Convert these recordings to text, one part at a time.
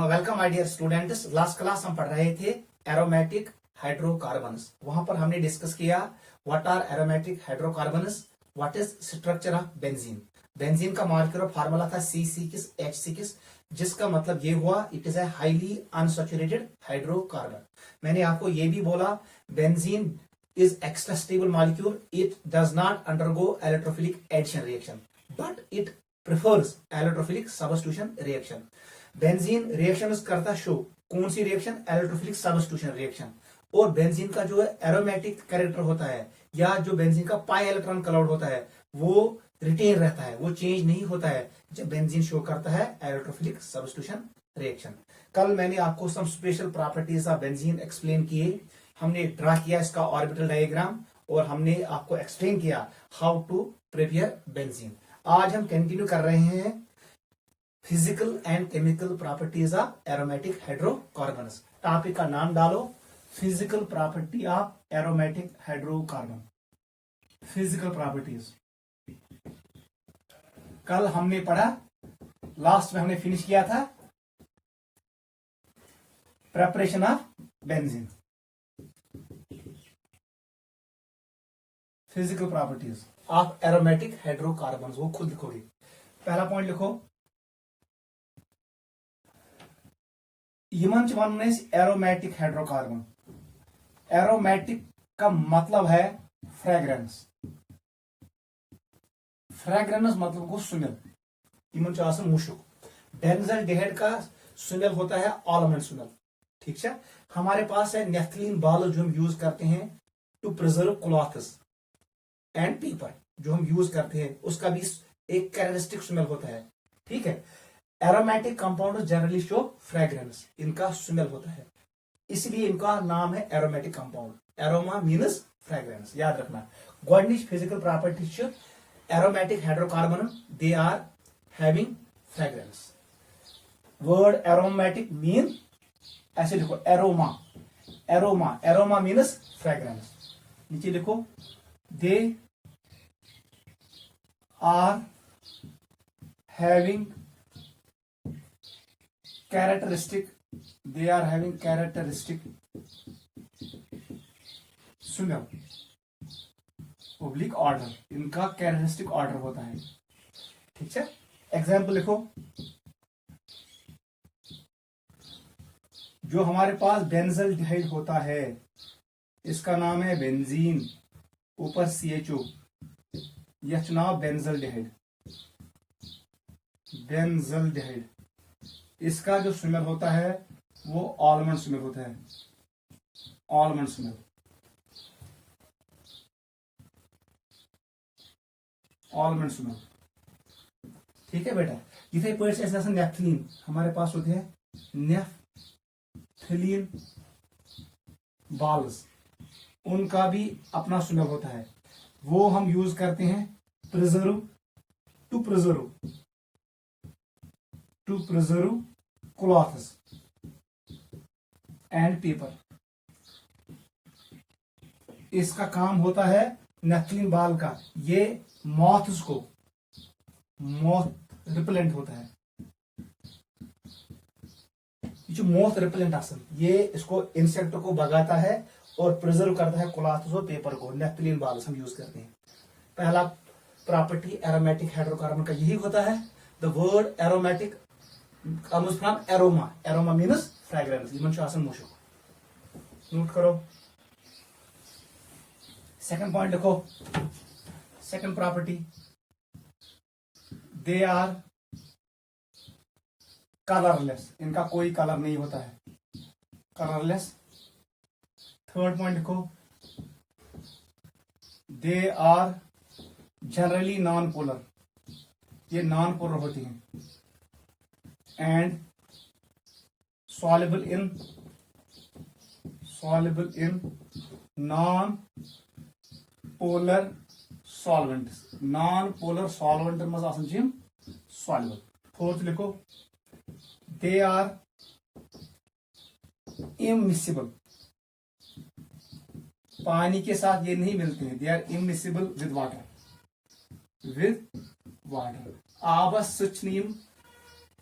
Welcome my dear students. Last class हम पढ़ रहे थे एरोमेटिक हाइड्रोकार्बन्स। वहां पर हमने डिस्कस किया what are aromatic hydrocarbons, what is structure of benzene. Benzene का मॉलिक्यूलर फार्मूला था C6H6, जिसका मतलब ये हुआ it is a highly unsaturated hydrocarbon. मैंने आपको ये भी बोला benzene is extra stable molecule. It does not undergo electrophilic addition reaction, but it prefers electrophilic substitution reaction. Benzene reaction करता शो कौन सी रिएक्शन? Electrophilic substitution reaction. और benzene का जो एरोमेटिक कैरेक्टर होता है या जो बेंजीन का पाई इलेक्ट्रॉन क्लाउड होता है वो रिटेन रहता है, वो चेंज नहीं होता है जब बेंजीन शो करता है इलेक्ट्रोफिलिक सबस्टिट्यूशन रिएक्शन। कल मैंने आपको some special properties of benzene explain किए। हमने ड्रा किया इसका ऑर्बिटल डायग्राम और हमने आपको एक्सप्लेन किया हाउ टू प्रिपेयर बेंजीन। आज हम कंटिन्यू कर रहे हैं physical and chemical properties of aromatic hydrocarbons. Topic का नाम डालो physical property of aromatic hydrocarbon. Physical properties कल हमने पढ़ा, लास्ट में हमने फिनिश किया था preparation of benzene. Physical properties of aromatic hydrocarbon वो खुद लिखोगे। पहला पॉइंट लिखो, Yemen one aromatic hydrocarbon. Aromatic का मतलब है फ्रेग्रेंस। फ्रेग्रेंस मतलब को सुमेल, यमन मुशुक। बेंजल्डिहाइड का सुमेल होता है आलमंड सुमेल। ठीक है, हमारे पास है नेफ्थलीन बाल जो हम यूज करते हैं to preserve clothes and paper, जो हम यूज करते हैं उसका भी एक कैरेक्टरिस्टिक स्मेल होता है। ठीक है, aromatic compound generally show fragrance, इनका स्मेल होता है, इसलिए इनका नाम है aromatic compound. Aroma means fragrance, याद रखना। गोडनिश physical property aromatic hydrocarbon they are having fragrance. Word aromatic mean ऐसे लिखो aroma, aroma, aroma means fragrance. नीचे लिखो they are having characteristic smell oblique order, इनका कैरेक्टरिस्टिक ऑर्डर होता है। ठीक है, एग्जाम्पल लिखो, जो हमारे पास बेंजल्डिहाइड होता है इसका नाम है बेंजीन, ऊपर CHO, यह चुनाव बेंजल्डिहाइड। बेंजल्डिहाइड इसका जो स्मेल होता है वो आलमंड स्मेल होता है, आलमंड स्मेल, आलमंड स्मेल। ठीक है बेटा, इथे पे नेफ्थलीन हमारे पास होते हैं, नेफ्थलीन बाल्स, उनका भी अपना स्मेल होता है, वो हम यूज करते हैं preserve to preserve clothes and paper. इसका काम होता है नेफ्थलीन बाल का, ये मॉथ्स को, मॉथ रिपेलेंट होता है, जो मॉथ रिपेलेंट आसन, ये इसको इंसेक्ट को भगाता है और प्रिजर्व करता है क्लॉथ्स और पेपर को। नेफ्थलीन बाल्स हम यूज करते हैं। पहला प्रॉपर्टी एरोमेटिक हाइड्रोकार्बन का यही होता है। The word aromatic comes from aroma, aroma means fragrance, यमन आसन मुशुक। नोट करो। सेकंड पॉइंट लिखो, second property they are colourless, इनका कोई कलर नहीं होता है, कलरलेस। थर्ड पॉइंट लिखो, they are generally non polar, ये नॉन पोलर होती हैं, and soluble in non polar solvents. Non polar solvent मज आसन छिम सॉल्युबल। फोर्थ लिखो, दे आर इमिसिबल, पानी के साथ ये नहीं मिलते हैं, they are immiscible with water, आबस सच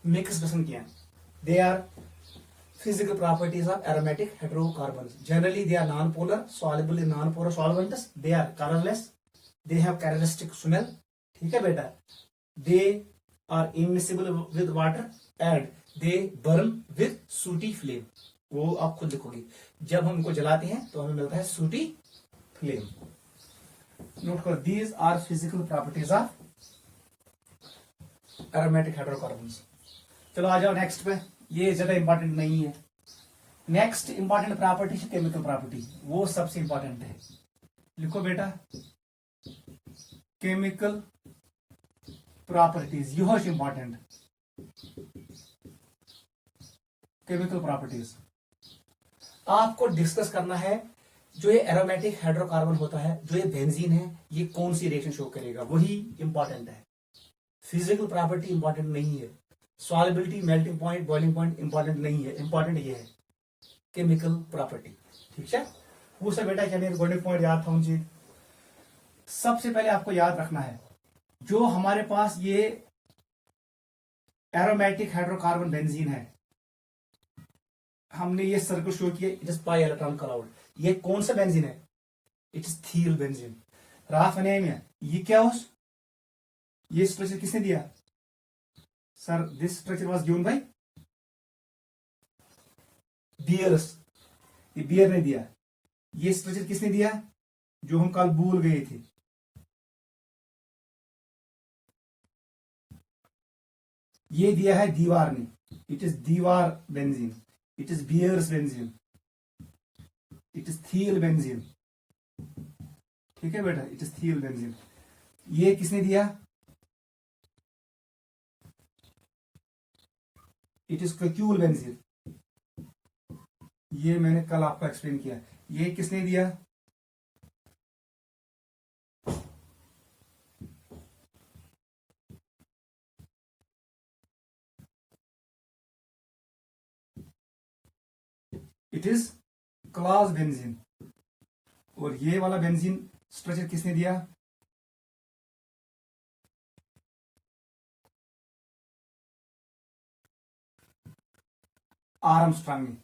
मिक्स गसन क्या, they are physical properties of aromatic hydrocarbons. Generally, they are non-polar, soluble in non-polar solvents. They are colorless. They have characteristic smell. ठीक है बेटा? They are immiscible with water and they burn with sooty flame. वो आप खुद लिखोगे. जब हम इनको जलाते हैं तो हमें मिलता है सूटी फ्लेम. नोट करो, these are physical properties of aromatic hydrocarbons. चलो आ जाओ नेक्स्ट पे. ये ज्यादा इंपॉर्टेंट नहीं है. नेक्स्ट इंपॉर्टेंट प्रॉपर्टी है केमिकल प्रॉपर्टी. वो सबसे इंपॉर्टेंट है. लिखो बेटा, केमिकल प्रॉपर्टीज. यह इंपॉर्टेंट केमिकल प्रॉपर्टीज आपको डिस्कस करना है. जो ये एरोमेटिक हाइड्रोकार्बन होता है, जो ये बेंजीन है, ये कौन सी रिएक्शन शो करेगा, वही इंपॉर्टेंट है. फिजिकल प्रॉपर्टी इंपॉर्टेंट नहीं है. Solubility, melting point, boiling point important नहीं है. इंपॉर्टेंट ये है केमिकल प्रॉपर्टी. ठीक है, वो सब बेटा क्या गोल्डन पॉइंट याद था उनसे. सबसे पहले आपको याद रखना है, जो हमारे पास ये एरोमेटिक हाइड्रोकार्बन बेंजीन है, हमने ये सर्कल शो किया. It is pi electron cloud. ये कौन सा बेंजीन है? It is Thiele benzene. राफ अनेमिया, ये क्या हो? ये स्ट्रक्चर किसने दिया? Sir, this structure was given by Baeyer's. ये बियर ने दिया. ये स्ट्रक्चर किसने दिया जो हम कल भूल गए थे? ये दिया है दीवार ने. It is Dewar benzene. It is Baeyer's benzene. It is Thiele benzene. ठीक है बेटा, इट इज थियल बेंजीन. ये किसने दिया? It is Kiul benzene. ये मैंने कल आपको एक्सप्लेन किया. ये किसने दिया? It is class benzene. और ये वाला बेंजीन स्ट्रक्चर किसने दिया? आर्मस्ट्रांग ने.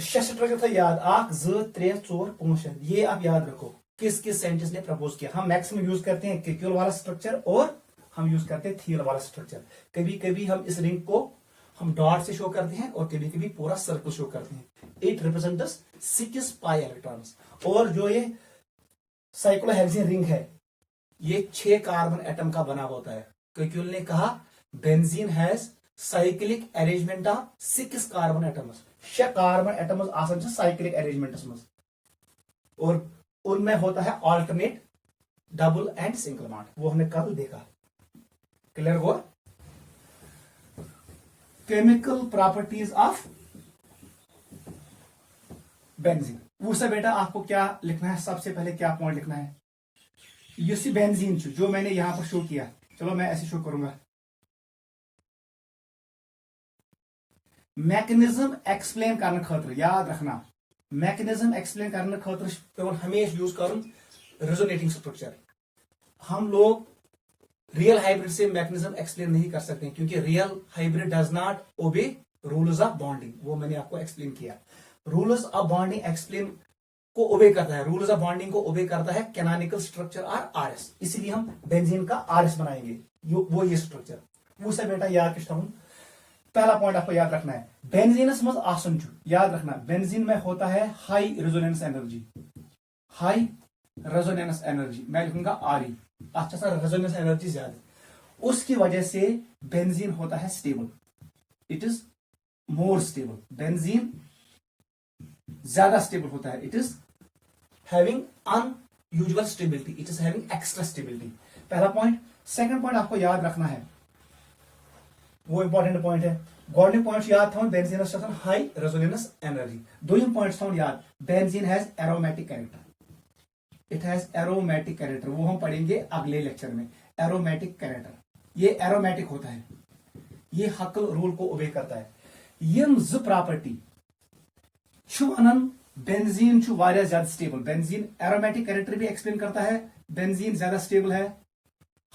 स्ट्रक्चर था याद, 1 2 3 4 5 6. ये आप याद रखो किस किस साइंटिस्ट ने प्रपोज किया. हम मैक्सिमम यूज करते हैं क्यूल वाला स्ट्रक्चर और हम यूज करते हैं थियल वाला स्ट्रक्चर. कभी कभी हम इस रिंग को हम डॉट से शो करते हैं और कभी कभी पूरा सर्कल शो करते हैं. It represents 6 pi electrons. और जो ये साइक्लोहेक्सेन रिंग है, ये 6 कार्बन एटम का बना होता है. क्यूल ने कहा benzene has cyclic arrangement of 6 carbon atoms. 6 carbon atoms आसान से साइक्लिक अरेंजमेंट में, और उनमें होता है alternate, double and single bond. वो हमने कल देखा. क्लियर हुआ? Chemical properties of benzene. उससे बेटा आपको क्या लिखना है? सबसे पहले क्या पॉइंट लिखना है? यूसी बेंजीन जो मैंने यहां पर शो किया. चलो मैं ऐसे शो करूंगा. मैकेनिज्म एक्सप्लेन करने खातिर याद रखना, मैकेनिज्म एक्सप्लेन करने खातिर पेवन हमेशा यूज करूं रेजोनेटिंग स्ट्रक्चर. हम लोग रियल हाइब्रिड से मैकेनिज्म एक्सप्लेन नहीं कर सकते क्योंकि real hybrid does not obey rules of bonding. वो मैंने आपको एक्सप्लेन किया. रूल्स ऑफ बॉन्डिंग एक्सप्लेन को ओबे करता है, रूल्स ऑफ बॉन्डिंग को ओबे करता है कैनोनिकल स्ट्रक्चर और आरएस. इसलिए हम बेंजीन का आरएस बनाएंगे. वो ये स्ट्रक्चर. वो से बेटा याद किया हूं. पहला पॉइंट आपको याद रखना है, बेंजीनस मज आसन याद रखना, बेंजीन में होता है high resonance energy. High resonance energy मैं लिखूंगा आरई. अच्छा सर, रेजोनेंस एनर्जी ज्यादा, उसकी वजह से बेंजीन होता है stable. It is more stable. Benzene ज्यादा स्टेबल होता है. It is having unusual stability. It is having extra stability. पहला पॉइंट. सेकंड पॉइंट आपको याद रखना है, वो इंपॉर्टेंट पॉइंट है. गोल्डन पॉइंट याद था बेंजीन हाई रेजोनेंस एनर्जी. दो पॉइंट्स था याद. Benzene has aromatic character. It has aromatic character. वो हम पढ़ेंगे अगले लेक्चर में. एरोमेटिक कैरेक्टर, ये एरोमेटिक होता है, ये हकल रूल को ओबे करता है. यम ज प्रॉपर्टी वन बेंजीन ज्यादा स्टेबल. बेंजीन एरोमेटिक कैरेक्टर भी एक्सप्लेन करता है. बेंजीन ज्यादा स्टेबल है,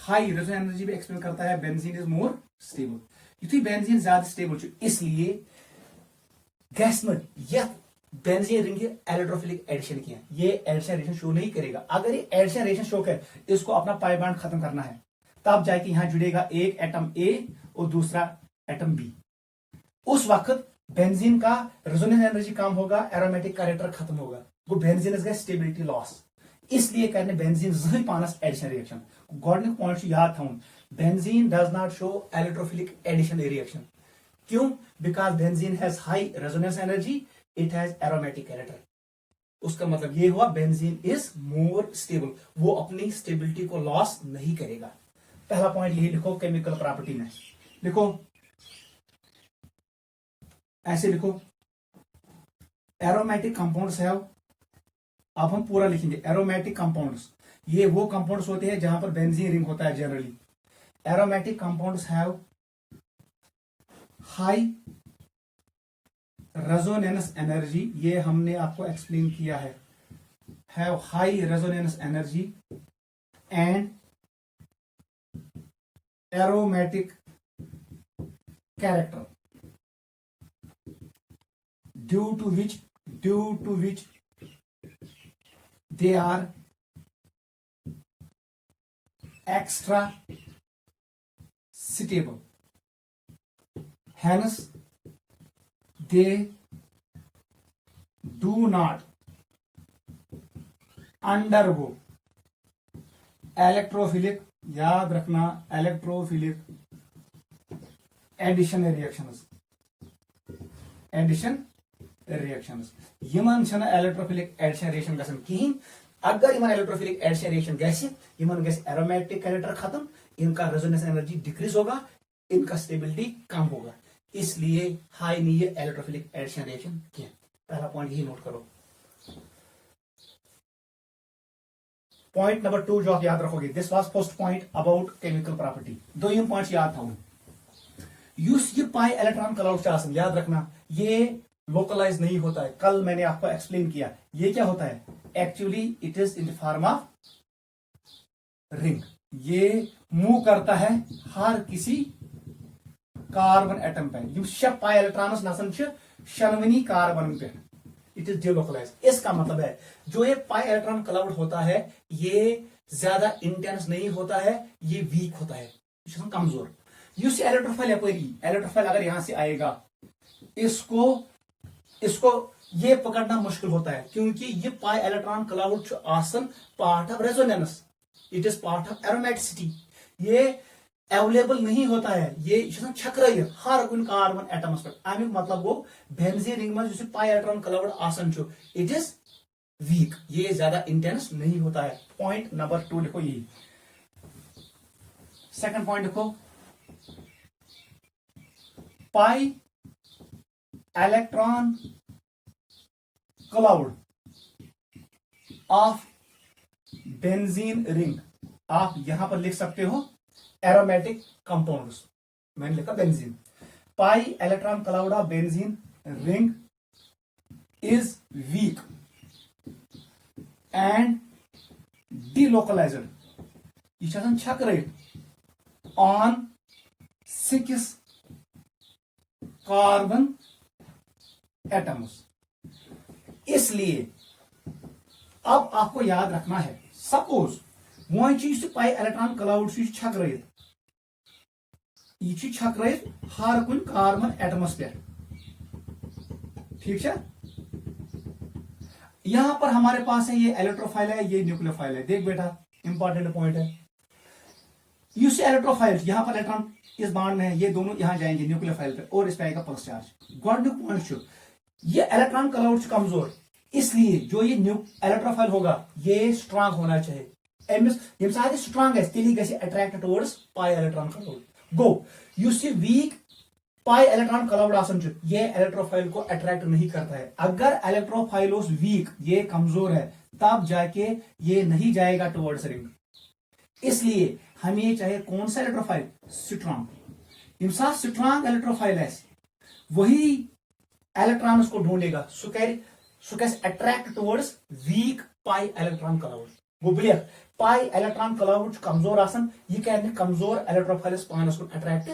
हाई रेजोनेंस एनर्जी भी एक्सप्लेन करता है बेंजीन इज मोर स्टेबल। युथी बेंजीन ज्यादा स्टेबल छ इसलिए गैस में यह बेंजीन रिंग इलेक्ट्रोफिलिक एडिशन किया, ये एडिशन रिएक्शन शो नहीं करेगा। अगर ये एडिशन रिएक्शन शो करे, इसको अपना पाई बॉन्ड खत्म करना है, तब जाके यहां जुड़ेगा एक एटम ए और दूसरा एटम बी। उस वक्त बेंजीन का रेजोनेंस एनर्जी कम होगा, एरोमेटिक कैरेक्टर खत्म होगा, वो बेंजीन गए स्टेबिलिटी लॉस। इसलिए करने बेंजीन जही पानस एडिशन रिएक्शन। गॉडनिक पॉइंट याद थाउन, benzene does not show electrophilic addition reaction. क्यों? Because benzene has high resonance energy, it has aromatic character. उसका मतलब ये हुआ बेंजीन इज मोर स्टेबल, वो अपनी स्टेबिलिटी को लॉस नहीं करेगा। पहला पॉइंट यही लिखो केमिकल प्रॉपर्टी में, लिखो ऐसे लिखो, एरोमेटिक कंपाउंड्स है। अब हम पूरा लिखेंगे, एरोमेटिक कंपाउंड्स, ये वो कंपाउंड्स होते हैं जहां पर बेंजीन रिंग होता है generally. Aromatic compounds have high resonance energy, ये हमने आपको एक्सप्लेन किया है, have high resonance energy and aromatic character due to which they are extra stable, hence they do not undergo electrophilic, याद रखना, electrophilic addition reactions, यमन छन electrophilic addition reaction गसन कहीं। अगर यमन इलेक्ट्रोफिलिक एडिशन रिएक्शन गैस, यमन गैस एरोमेटिक कैरेक्टर खत्म, इनका रेजोनेंस एनर्जी डिक्रीज होगा, इनका स्टेबिलिटी कम होगा, इसलिए हाई नहीं है इलेक्ट्रोफिलिक एडिशन रिएक्शन किया। पहला पॉइंट यही नोट करो। पॉइंट नंबर 2 जो आप याद रखोगे, this was first point about chemical property. दो पॉइंट याद था, यूस ये पाई इलेक्ट्रॉन क्लाउड, याद रखना ये लोकलाइज नहीं होता है। कल मैंने आपको एक्सप्लेन किया ये क्या होता है, actually it is in the form of ring. ये मूव करता है हर किसी कार्बन एटम पे, शे पाई इलेक्ट्रॉनस नसन शनवनी कार्बन पे, इट इज डिलोकलाइज। इसका मतलब है जो ये पाई इलेक्ट्रॉन क्लाउड होता है, ये ज्यादा इंटेंस नहीं होता है, ये वीक होता है, कमजोर। यूस इलेक्ट्रोफाइल इलेक्ट्रोफाइल अगर यहां से आएगा, इसको ये पकड़ना मुश्किल होता है, क्योंकि ये पाई इलेक्ट्रॉन क्लाउड आसन part of resonance, it is part of aromaticity, ये अवेलेबल नहीं होता है, ये छक्र हर कुन कार्बन एटमस पे। अमुक मतलब वो बेंजीन रिंग में पाई इलेक्ट्रॉन क्लाउड आसन इट इज वीक, ये ज्यादा इंटेंस नहीं होता है। पॉइंट नंबर 2 लिखो, यही। सेकंड पॉइंट लिखो, पाई electron cloud of benzene ring, आप यहां पर लिख सकते हो एरोमेटिक कंपाउंड्स, मैंने लिखा benzene. Pi electron cloud of benzene ring is weak and delocalized, यह छक्र ऑन 6 कार्बन एटम्स। इसलिए अब आपको याद रखना है, सपोज वो चीज पाई इलेक्ट्रॉन क्लाउड छक्र, यह छक्र हर कुन कार्बन एटमस पे, ठीक है। यहां पर हमारे पास है ये इलेक्ट्रोफाइल है, ये न्यूक्लियोफाइल है। देख बेटा, इंपॉर्टेंट पॉइंट है, यूस इलेक्ट्रोफाइल यहां पर इलेक्ट्रॉन इस बाण में है, ये दोनों यहां जाएंगे न्यूक्लियोफाइल पे और इस पे आएगा प्लस चार्ज। गॉडनिक पॉइंट ये इलेक्ट्रॉन क्लाउड कमजोर, इसलिए जो ये इलेक्ट्रोफाइल होगा ये स्ट्रांग होना चाहिए। स्ट्रांग है तेली गसी attract towards pi electron cloud. गो यूस वीक पाई इलेक्ट्रॉन क्लाउड आसन ये इलेक्ट्रोफाइल को अट्रैक्ट नहीं करता है। अगर इलेक्ट्रोफाइलोस वीक, ये कमजोर है, तब जाके ये नहीं जाएगा टुवर्ड्स रिंग। इसलिए हमें चाहिए कौन सा इलेक्ट्रोफाइल, स्ट्रांग। स्ट्रांग इलेक्ट्रोफाइल है वही इलेक्ट्रॉन को ढूंढेगा, सो कैसे attract towards weak pi electron cloud. गो ब्लियक पाई इलेक्ट्रॉन क्लाउड कमजोर आसन यह कर कमजोर इलेक्ट्रोफाइलस पानस कुन अट्रैक्ट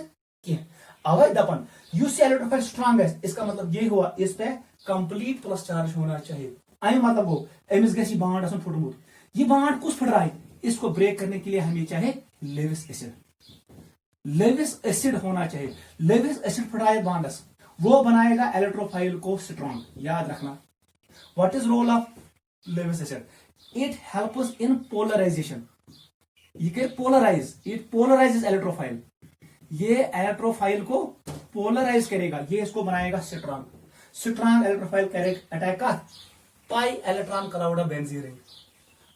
कह अवै दपन युस इलेक्ट्रोफाइल स्ट्रांग है इसका मतलब ये हुआ इस पे कंप्लीट प्लस चार्ज होना चाहिए अमी मतलब गो अमिस गि बाड आसन फुटमुत यह बाड कुछ फुटराए इसको ब्रेक करने के लिए हमें चाहे लेविस एसिड होना चाहिए लेविस एसिड फुटराए बांडस वो बनाएगा इलेक्ट्रोफाइल को स्ट्रांग याद रखना what is role of Lewis acid it helps in polarization ये क्या पोलराइज इट पोलराइजेस इलेक्ट्रोफाइल ये इलेक्ट्रोफाइल को पोलराइज करेगा ये इसको बनाएगा स्ट्रांग इलेक्ट्रोफाइल अटैक का pi electron cloud of benzene ring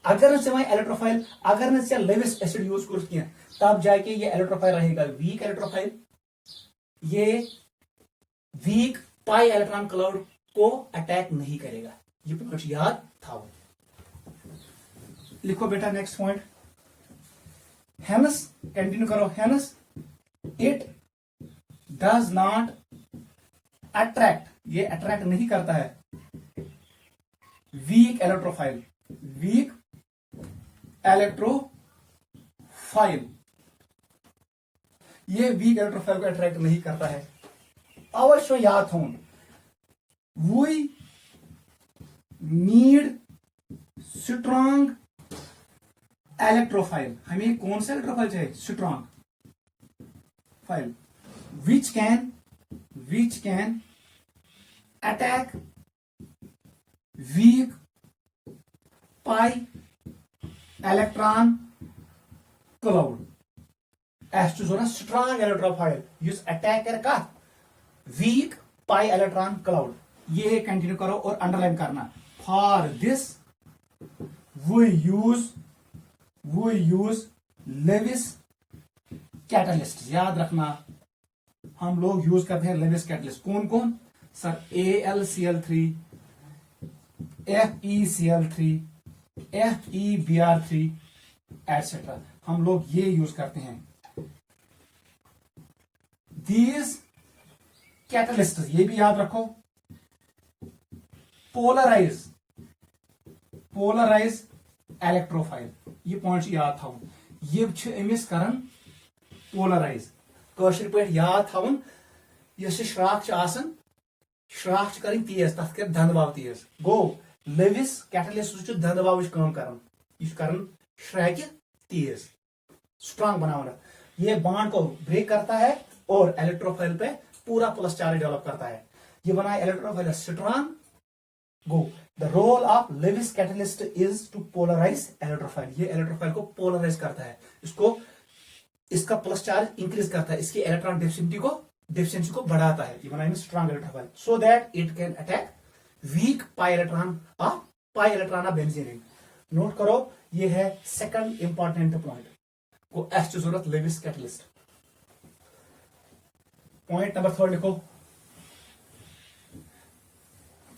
अगर इलेक्ट्रोफाइल अगर लेविस एसिड यूज कर तब जाके ये इलेक्ट्रोफाइल रहेगा वीक इलेक्ट्रोफाइल ये वीक पाई इलेक्ट्रॉन क्लाउड को अटैक नहीं करेगा ये पॉइंट याद था लिखो बेटा नेक्स्ट पॉइंट हेंस कंटिन्यू करो hence it does not attract ये अट्रैक्ट नहीं करता है वीक इलेक्ट्रोफाइल ये वीक इलेक्ट्रोफाइल को अट्रैक्ट नहीं करता है अवश्य याद हो वी नीड स्ट्रांग इलेक्ट्रोफाइल हमें कौन सा इलेक्ट्रोफाइल चाहिए strong file which can attack weak pi electron cloud strong electrophile use attack कर का वीक पाई इलेक्ट्रॉन क्लाउड ये कंटिन्यू करो और अंडरलाइन करना for this we use Lewis catalyst याद रखना हम लोग यूज करते हैं लेविस कैटलिस्ट कौन कौन sir AlCl3 FeCl3 FeBr3 etcetera हम लोग ये यूज करते हैं दीज कैटलिस्ट ये भी याद रखो पोलराइज इलेक्ट्रोफाइल ये पॉइंट याद था ये अमिस करन पोलराइज कशर पे याद थवन यह श्राख श्राख कर तेज तथ कर धंधवाव तेज गो लेविस कैटलिस्ट धंधवाव काम कर श्रैक तेज स्ट्रांग बनाना ये बॉन्ड को ब्रेक करता है और इलेक्ट्रोफाइल पे पूरा प्लस चार्ज डेवलप करता है ये बनाए electrophile strong go the role of Lewis catalyst is to polarize electrophile ये इलेक्ट्रोफाइल को पोलराइज करता है इसका प्लस चार्ज इंक्रीज करता है इसकी इलेक्ट्रॉन डेफिशिएंसी को बढ़ाता है ये बनाएंगे strong electrophile so that it can attack weak pi electron of benzene ring note करो ये है सेकंड इंपॉर्टेंट पॉइंट को एस जरूरत लेविस कैटलिस्ट पॉइंट नंबर 3 लिखो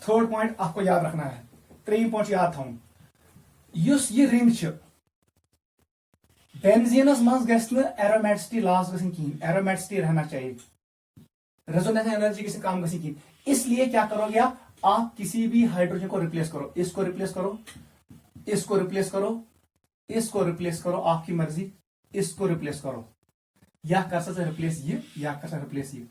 थर्ड पॉइंट आपको याद रखना है 3 पॉइंट याद था युस ये रिंग बेंजीनस मज गि एरोमेटिसिटी लॉस गई एरोमेटिसिटी रहना चाहिए रेजोनेंस एनर्जी किसी काम गई इसलिए क्या करोगे आप किसी भी हाइड्रोजन को रिप्लेस करो इसको रिप्लेस करो इसको रिप्लेस करो इसको रिप्लेस करो आपकी मर्जी इसको रिप्लेस करो या कर सकते रिप्लेस ये या कर सकते रिप्लेस ये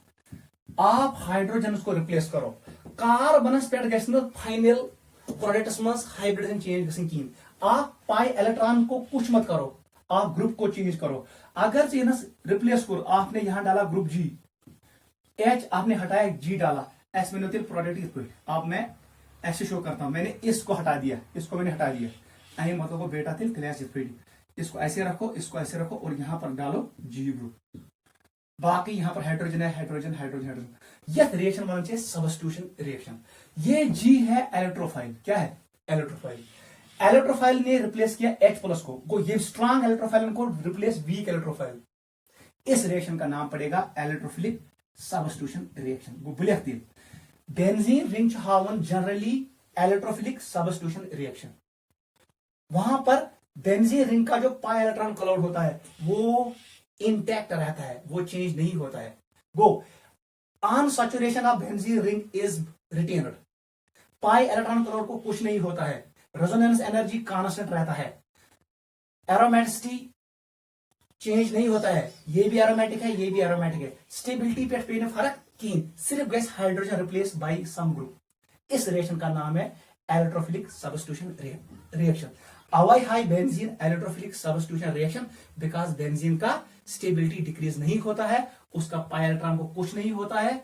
आप हाइड्रोजन को रिप्लेस करो कार्बनस पे गि फाइनल प्रोडक्ट्स मज हाइब्रिडेशन चेंज गई आप पाई इलेक्ट्रॉन को कुछ मत करो आप ग्रुप को चेंज करो अगर चेंज रिप्लेस करो आपने यहां डाला ग्रुप G H आपने हटाया G डाला एस मैंने प्रोडक्ट आप मैं ऐसे शो करता हूं मैंने इसको हटा दिया इसको मैंने हटा दिया अही मतलब को बेटा तिल क्लैश इसको ऐसे रखो और यहां पर डालो G ग्रुप बाकी यहां पर हाइड्रोजन है हाइड्रोजन यह रिएक्शन बनना चाहिए सबस्टिट्यूशन रिएक्शन ये G है इलेक्ट्रोफाइल क्या है इलेक्ट्रोफाइल ने रिप्लेस किया H प्लस को ये स्ट्रांग इलेक्ट्रोफाइल को रिप्लेस वीक इलेक्ट्रोफाइल इस रिएक्शन का नाम पड़ेगा इलेक्ट्रोफिलिक सबस्टिट्यूशन रिएक्शन वो बुलियक तिल बेंजीन रिंग हावन जनरली इलेक्ट्रोफिलिक सबस्टिट्यूशन रिएक्शन वहां पर बेंजीन रिंग का जो पाई इलेक्ट्रॉन क्लाउड होता है वो इंटैक्ट रहता है वो चेंज नहीं होता है वो unsaturation of benzene ring is retained pi electron cloud को कुछ नहीं होता है रेजोनेंस एनर्जी कांस्टेंट रहता है एरोमेटिसिटी चेंज नहीं होता है, ये भी एरोमेटिक है, ये भी एरोमेटिक है। स्टेबिलिटी पे पेन फर्क की सिर्फ gas hydrogen replace by some group. इस रिएक्शन का नाम है इलेक्ट्रोफिलिक सब्स्टिट्यूशन रिएक्शन। अवॉय high benzene electrophilic substitution reaction because benzene का स्टेबिलिटी डिक्रीज नहीं होता है, उसका पाई इलेक्ट्रॉन को कुछ नहीं होता है।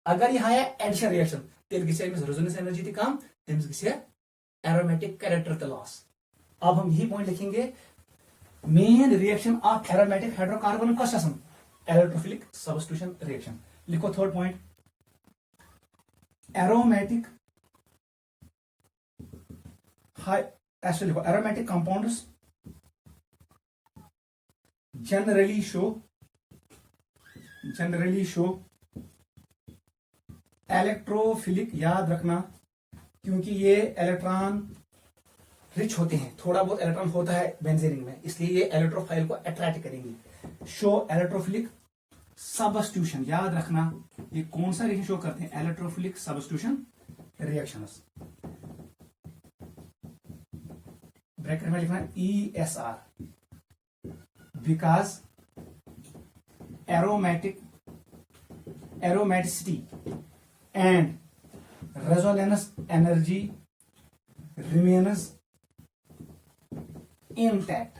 अगर यह है एडिशन रिएक्शन तेल गिसे रेजोनेंस एनर्जी थी कम, तेम्स गिसे एरोमेटिक कैरेक्टर लॉस। अब हम यही पॉइंट लिखेंगे, main reaction of aromatic hydrocarbon कस इलेक्ट्रोफिलिक सब्स्टिट्यूशन रिएक्शन। लिखो थर्ड पॉइंट, एरोमेटिक ऐसे लिखो, aromatic compounds generally show electrophilic, याद रखना क्योंकि ये इलेक्ट्रॉन रिच होते हैं, थोड़ा बहुत इलेक्ट्रॉन होता है बेंजीन में, इसलिए ये इलेक्ट्रोफाइल को अट्रैक्ट करेंगे। शो इलेक्ट्रोफिलिक सब्स्टिट्यूशन, याद रखना ये कौन सा रिएक्शन शो करते हैं, इलेक्ट्रोफिलिक सब्स्टिट्यूशन रिएक्शंस। ब्रैकेट में लिखना ESR because aromaticity and resonance energy remains intact,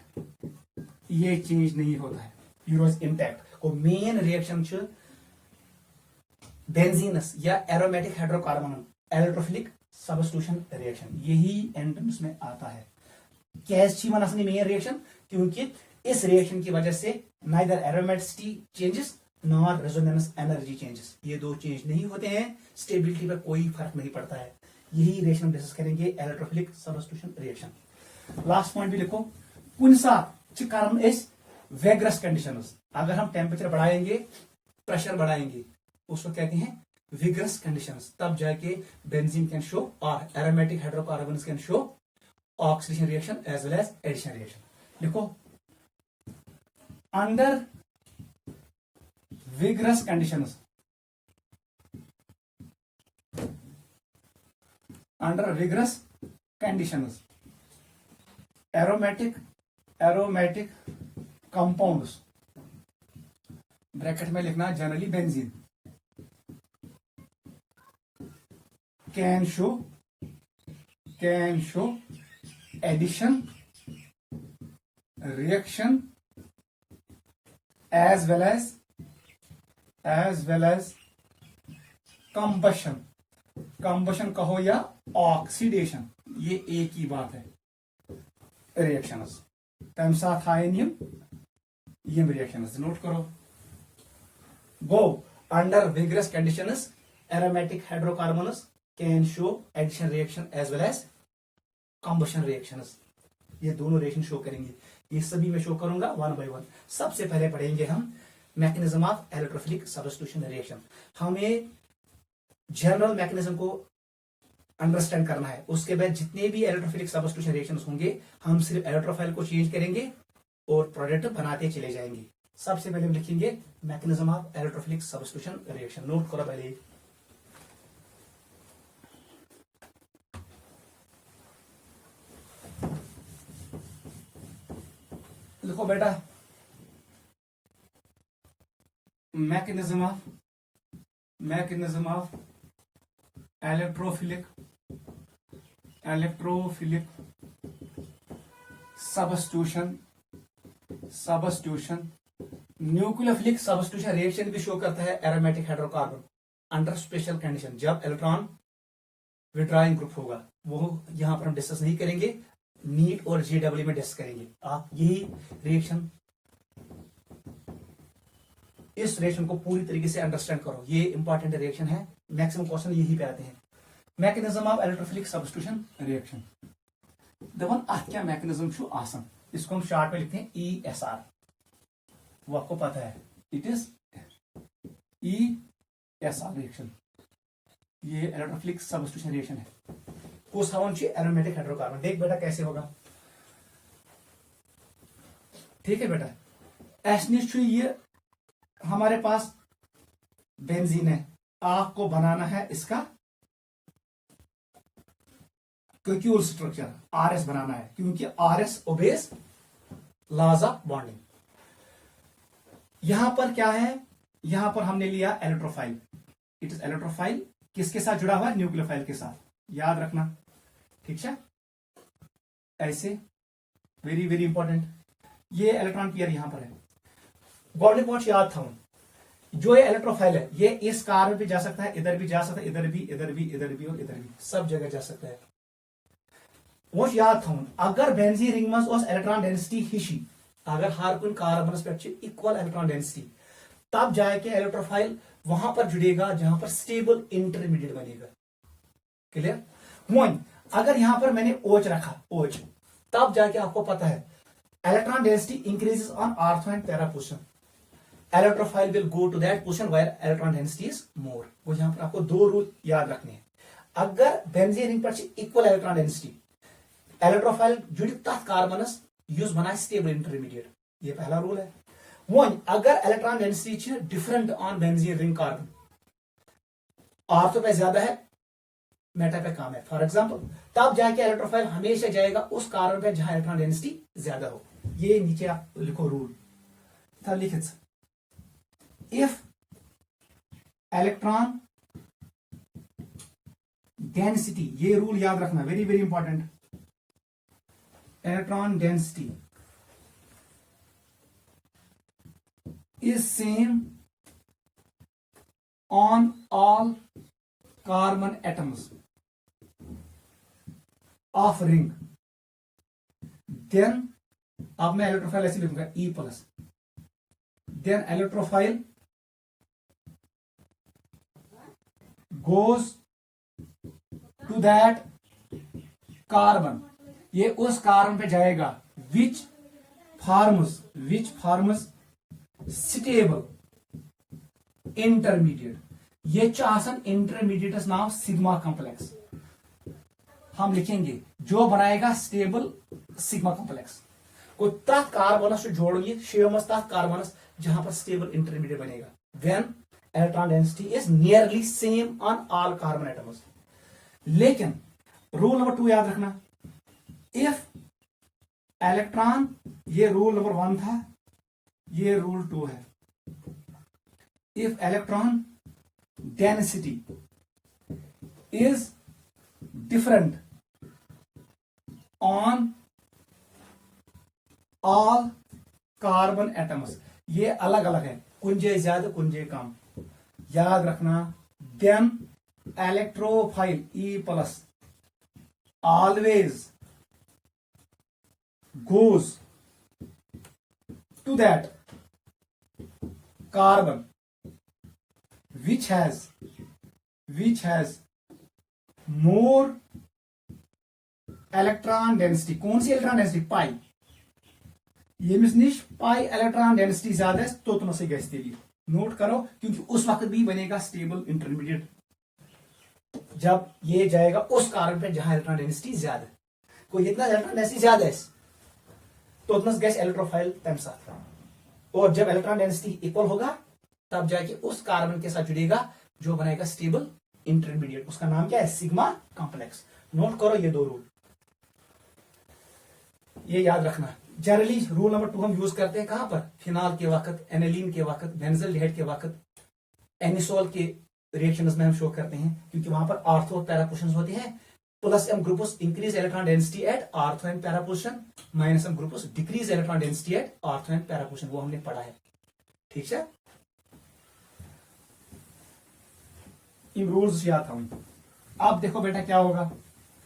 ये चेंज नहीं होता है, यूरोज इंटैक्ट को। मेन रिएक्शन बेंजीनस या aromatic hydrocarbon electrophilic substitution reaction, यही एंट्रेंस में आता है। कैसी मन असली मेन रिएक्शन, क्योंकि इस रिएक्शन की वजह से neither aromaticity changes nor resonance energy changes, ये दो चेंज नहीं होते हैं, स्टेबिलिटी पर कोई फर्क नहीं पड़ता है। यही रिएक्शन डिस्कस करेंगे, electrophilic substitution reaction. Last point भी लिखो, कारण इस वेगरस कंडीशंस, अगर हम टेम्परेचर बढ़ाएंगे, प्रेशर बढ़ाएंगे, उसको कहते हैं विगरस कंडीशंस, तब जाके बेंजीन कैन शो और aromatic hydrocarbons can show oxidation reaction as well as addition reaction. लिखो, under vigorous conditions, aromatic compounds, bracket में लिखना generally benzene, can show addition reaction as well as combustion कहो या oxidation, ये एक ही बात है। रिएक्शंस तम साथ आयनियम यम रिएक्शंस नोट करो। Go under vigorous conditions aromatic hydrocarbons can show addition reaction as well as combustion reactions, ये दोनों रिएक्शन शो करेंगे। ये सभी मैं शो करूंगा वन बाय वन। सबसे पहले पढ़ेंगे हम mechanism of electrophilic substitution reaction. हमें जनरल मैकेनिज्म को अंडरस्टैंड करना है, उसके बाद जितने भी इलेक्ट्रोफिलिक सब्स्टिट्यूशन रिएक्शंस होंगे हम सिर्फ इलेक्ट्रोफाइल को चेंज करेंगे और प्रोडक्ट बनाते चले जाएंगे। सबसे पहले हम लिखेंगे mechanism of electrophilic substitution reaction. Note करो पहले, लिखो बेटा, mechanism of electrophilic substitution nucleophilic substitution reaction भी शो करता है aromatic hydrocarbon under special condition, जब इलेक्ट्रॉन विड्रॉइंग ग्रुप होगा, वो यहां पर हम डिस्कस नहीं करेंगे, नीट और जेडब्ल्यू में डिस्कस करेंगे। आप यही रिएक्शन, इस रिएक्शन को पूरी तरीके से अंडरस्टैंड करो, ये इंपॉर्टेंट रिएक्शन है, मैक्सिमम क्वेश्चन यही पे आते हैं। Mechanism of electrophilic substitution reaction दवन अत क्या मैकेनिज्म छु आसान, इसको हम शॉर्ट में लिखते हैं ESR, वो आपको पता है, इट इज ESR रिएक्शन, ये इलेक्ट्रोफिलिक सब्स्टिट्यूशन रिएक्शन है। कुछ हवन एरोमेटिक हाइड्रोकार्बन, देख बेटा कैसे होगा, ठीक है बेटा। एसनिश ये हमारे पास बेंजीन है, आपको बनाना है इसका क्यूल स्ट्रक्चर RS बनाना है, क्योंकि RS obeys laws of bonding. यहां पर क्या है, यहां पर हमने लिया इलेक्ट्रोफाइल, इट इज इलेक्ट्रोफाइल किसके साथ जुड़ा हुआ है, न्यूक्लियोफाइल के साथ, याद रखना, ठीक है, ऐसे, वेरी वेरी इंपॉर्टेंट। ये इलेक्ट्रॉन पेयर यहां पर है, बॉन्डिंग पॉइंट याद था, जो ये इलेक्ट्रोफाइल है ये इस कार्बन पे जा सकता है, इधर भी जा सकता है, इधर भी, इधर भी, इधर भी और इधर भी, सब जगह जा सकता है। वो याद था, अगर बेंजीन रिंग में इलेक्ट्रॉन डेंसिटी हिशी, अगर हर कुछ कार्बन पे इक्वल इलेक्ट्रॉन डेंसिटी, तब जाके इलेक्ट्रोफाइल वहां पर जुड़ेगा जहां पर स्टेबल इंटरमीडिएट बनेगा। क्लियर? वन, अगर यहां पर मैंने ओच रखा, ओच, तब जाके आपको पता है electron density increases on ortho and para position, electrophile will go to that position where electron density is more. वो यहां पर आपको दो रूल याद रखने हैं। अगर बेंजीन रिंग पर इक्वल इलेक्ट्रॉन डेंसिटी, इलेक्ट्रोफाइल जुड़ तथ कार्बनस यूज बनाए स्टेबल इंटरमीडिएट, ये पहला रूल है। वन, अगर electron density different on benzene ring carbon, ortho पे ज्यादा है, मेटा पे कम है, फॉर एग्जांपल, तब जाके इलेक्ट्रोफाइल हमेशा जाएगा उस कार्बन पे जहां इलेक्ट्रॉन डेंसिटी ज्यादा हो। ये नीचे आप लिखो रूल, था लिखित, इफ इलेक्ट्रॉन डेंसिटी, ये रूल याद रखना, very very important, electron density is same on all carbon atoms of ring, then, अब मैं इलेक्ट्रोफाइल ऐसे लिखूंगा E plus, then electrophile goes to that carbon, ये उस कार्बन पे जाएगा which forms स्टेबल इंटरमीडिएट, ये आसान इंटरमीडिएट नाम सिग्मा कॉम्प्लेक्स, हम लिखेंगे जो बनाएगा स्टेबल सिग्मा कॉम्प्लेक्स को तथ कार्बनस से जोड़िए, शेमस तथ कार्बनस जहां पर स्टेबल इंटरमीडिएट बनेगा when electron density is nearly same on all carbon atoms. लेकिन रूल नंबर 2 याद रखना, इफ इलेक्ट्रॉन, ये रूल नंबर 1 था, ये रूल 2 है, if electron density is different on all carbon atoms, ये अलग अलग है, कुंजे ज्यादा कुंजे कम, याद रखना, देन electrophile E plus always goes to that carbon which has more electron density, कौन सी इलेक्ट्रॉन डेंसिटी, पाई, ये निश पाई इलेक्ट्रॉन डेंसिटी ज्यादा है तो तुम से गैस तेली, नोट करो, क्योंकि उस वक्त भी बनेगा स्टेबल इंटरमीडिएट जब ये जाएगा उस कार्बन पे जहां इलेक्ट्रॉन डेंसिटी ज्यादा है, कोई इतना इलेक्ट्रॉन डेंसिटी ज्यादा है तो उतना गैस इलेक्ट्रोफाइल तम साथ, और जब इलेक्ट्रॉन डेंसिटी इक्वल होगा तब जाके उस कार्बन के साथ जुड़ेगा जो बनाएगा स्टेबल इंटरमीडिएट, उसका नाम क्या है, सिग्मा कॉम्प्लेक्स। नोट करो ये दो रूल, ये याद रखना। जनरली रूल नंबर 2 हम यूज करते हैं कहां पर, फिनॉल के वक्त, एनिलीन के वक्त, बेंजल्डिहाइड के वक्त, एनिसोल के रिएक्शंस में हम शो करते हैं, क्योंकि वहां पर ऑर्थो पैरा पोजीशंस होते हैं, plus m groups increase electron density at ortho and para position, minus m groups decrease electron density at ortho and para position, वो हमने पढ़ा है, ठीक है, इन रूल्स याद था। अब देखो बेटा क्या होगा,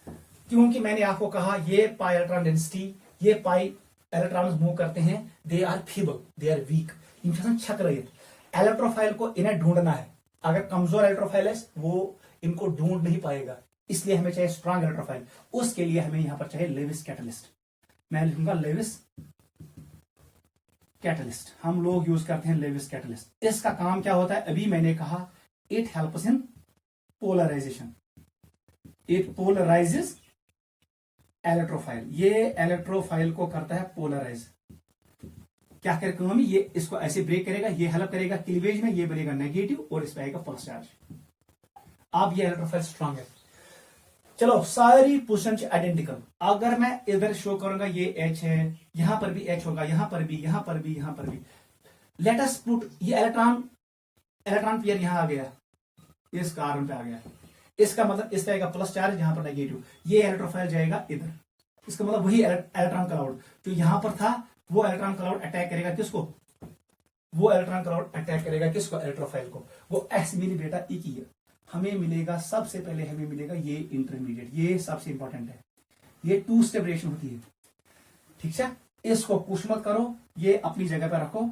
क्योंकि मैंने आपको कहा ये पाई इलेक्ट्रॉन डेंसिटी, ये पाई इलेक्ट्रॉन मूव करते हैं, they are feeble, they are weak, इनके छक रही है, इलेक्ट्रोफाइल को इन्हें ढूंढना है, अगर कमजोर इलेक्ट्रोफाइल है वो इनको ढूंढ नहीं पाएगा, इसलिए हमें चाहिए स्ट्रॉन्ग इलेक्ट्रोफाइल, उसके लिए हमें यहां पर चाहिए लेविस कैटलिस्ट, मैं लिखूंगा लेविस कैटलिस्ट, हम लोग यूज करते हैं लेविस कैटलिस्ट। इसका काम क्या होता है, अभी मैंने कहा it helps in polarization, it polarizes electrophile, ये इलेक्ट्रोफाइल को करता है पोलराइज, क्या करेगा, ये इसको ऐसे ब्रेक करेगा, ये हेल्प करेगा क्लीवेज में, ये बनेगा नेगेटिव और इस पे आएगा प्लस चार्ज, अब ये इलेक्ट्रोफाइल स्ट्रांग है। चलो सारी पोजीशन आइडेंटिकल। अगर मैं इधर शो करूंगा ये एच है, यहां पर भी एच होगा, यहां पर भी, यहां पर भी, यहां पर भी। लेट अस पुट ये इलेक्ट्रॉन पेयर यहां आ गया, इस कार्बन पे आ गया, इसका मतलब इस जाएगा प्लस चार्ज, यहां पर नेगेटिव, ये इलेक्ट्रोफाइल जाएगा इधर। इसका मतलब वही इलेक्ट्रॉन क्लाउड जो यहां पर था, वो इलेक्ट्रॉन क्लाउड अटैक करेगा किसको, वो इलेक्ट्रॉन क्लाउड अटैक करेगा किसको, इलेक्ट्रोफाइल को। वो एस मिली बेटा ई की है। हमें मिलेगा सबसे पहले, हमें मिलेगा ये इंटरमीडिएट, ये सबसे इंपॉर्टेंट है, ये 2 स्टेप रिएक्शन होती है, ठीक है। इसको पुश मत करो, ये अपनी जगह पे रखो।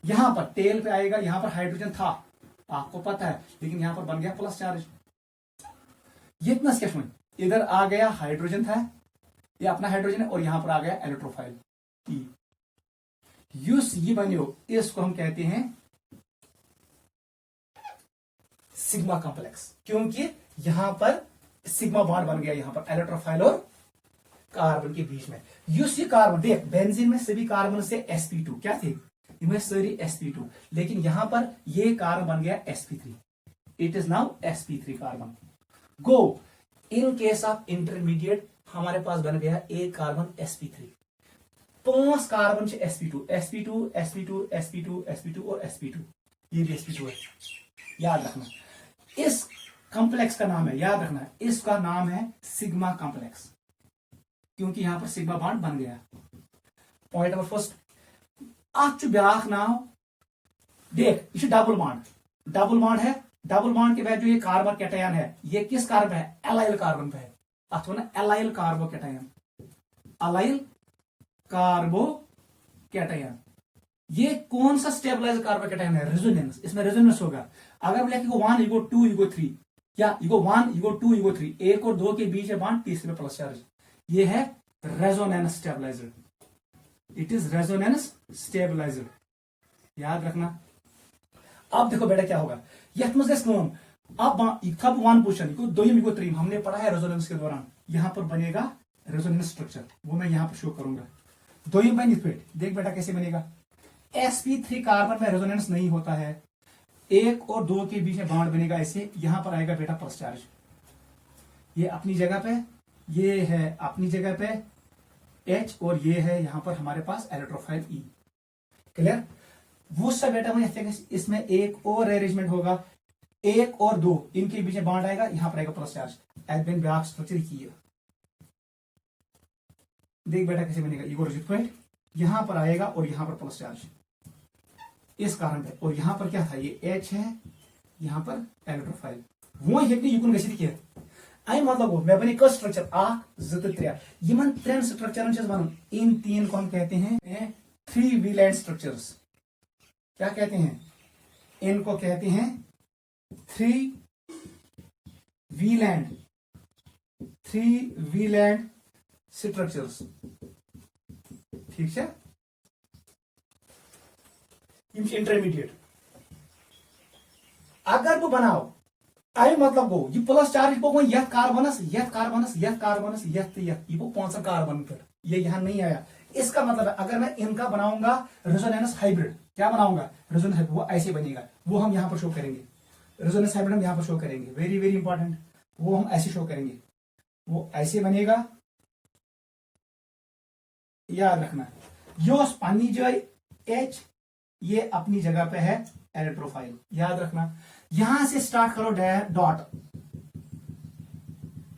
यहां पर टेल पे आएगा, यहां पर हाइड्रोजन था आपको पता है, लेकिन यहां पर बन गया प्लस चार्ज। ये इतना स्केच में इधर आ गया हाइड्रोजन था, ये अपना हाइड्रोजन है, और यहां पर आ गया इलेक्ट्रोफाइल ई। यूस ये बनियो, इसको हम कहते हैं सिग्मा कॉम्प्लेक्स, क्योंकि यहां पर सिग्मा बॉन्ड बन गया, यहां पर इलेक्ट्रोफाइल और कार्बन के बीच में। यूस ये कार्बन देख, बेंजीन में सभी कार्बन से sp2 क्या थे, इनमें सारी sp2, लेकिन यहां पर ये कार्बन बन गया sp3, it is now sp3 carbon. Go in case of intermediate हमारे पास बन गया एक कार्बन sp3, 5 कार्बन से sp2 sp2 sp2 sp2 sp2 और sp2, ये भी sp2 है। याद रखना इस कॉम्प्लेक्स का नाम है, याद रखना इसका नाम है सिग्मा कॉम्प्लेक्स, क्योंकि यहां पर सिग्मा बॉन्ड बन गया। पॉइंट नंबर फर्स्ट, अत ब्याख नाम देख, ये डबल बॉन्ड है। डबल बॉन्ड के बाद जो ये कार्बन कैटायन है, ये किस कार्बन है, एलाइल कार्बन पे है, अथवा ना एलाइल कार्बो कैटायन, एलाइल कार्बो कैटायन। ये कौन सा स्टेबलाइजर कार्बो कैटायन है, रेजोनेंस, इसमें रेजोनेंस होगा। अगर मैं लिखूं 1 ईगो 2 ईगो 3, या ईगो 1 ईगो 2 ईगो 3, 1 और 2 के बीच है बॉन्ड, तीसरे में प्लस चार्ज, ये है resonance stabilizer, it is resonance stabilizer, याद रखना। अब देखो बेटा क्या होगा, यह अब थब 1 पोजिशन को 2 ईगो 3 हमने पढ़ा है रेजोनेंस के दौरान, यहां पर बनेगा रेजोनेंस स्ट्रक्चर, वो मैं यहां पर शो करूंगा। 2 बाई निस्पेट देख बेटा कैसे बनेगा, sp3 कार्बन में रेजोनेंस नहीं होता है, 1 और 2 के बीच में बॉन्ड बनेगा ऐसे, यहां पर आएगा बेटा प्लस चार्ज, ये अपनी जगह पे, ये है अपनी जगह पे H, और ये है यहां पर हमारे पास इलेक्ट्रोफाइल E, क्लियर। वो सब बेटा मैं इसमें एक और अरेंजमेंट होगा, 1 और 2 इनके बीच में बॉन्ड आएगा, यहां पर आएगा plus charge, admin block structure की है। देख बेटा कैसे बनेगा, ईगो पॉइंट यहां पर आएगा और यहां पर प्लस चार्ज इस कारण पे, और यहां पर क्या था, ये H है, यहां पर इलेक्ट्रोफाइल, वो हेक्नी युकुन गसित किया आई मतलब वो मैं बनी कस स्ट्रक्चर आ जत 3 यमन 3 स्ट्रक्चरन छस बनन, इन 3 को हम कहते हैं 3 वीलैंड स्ट्रक्चर्स। क्या कहते हैं, इनको कहते हैं 3 वीलैंड स्ट्रक्चर्स, ठीक है। इंटरमीडिएट अगर वो बनाओ आई मतलब गो ये प्लस चार्ज को यथ कार्बनस ये वो 5 कार्बन पर ये यहां नहीं आया, इसका मतलब है अगर मैं इनका बनाऊंगा रेजोनेंस हाइब्रिड, क्या बनाऊंगा रेजोनेंस हाइब्रिड, वो ऐसे बनेगा, वो हम यहां पर शो करेंगे, रेजोनेंस हाइब्रिड हम यहां पर शो करेंगे, वेरी वेरी इंपॉर्टेंट, वो हम ऐसे शो करेंगे, वो ऐसे बनेगा, याद रखना। यो पानी जो H ये अपनी जगह पे है इलेक्ट्रोफाइल, याद रखना। यहां से स्टार्ट करो डॉट,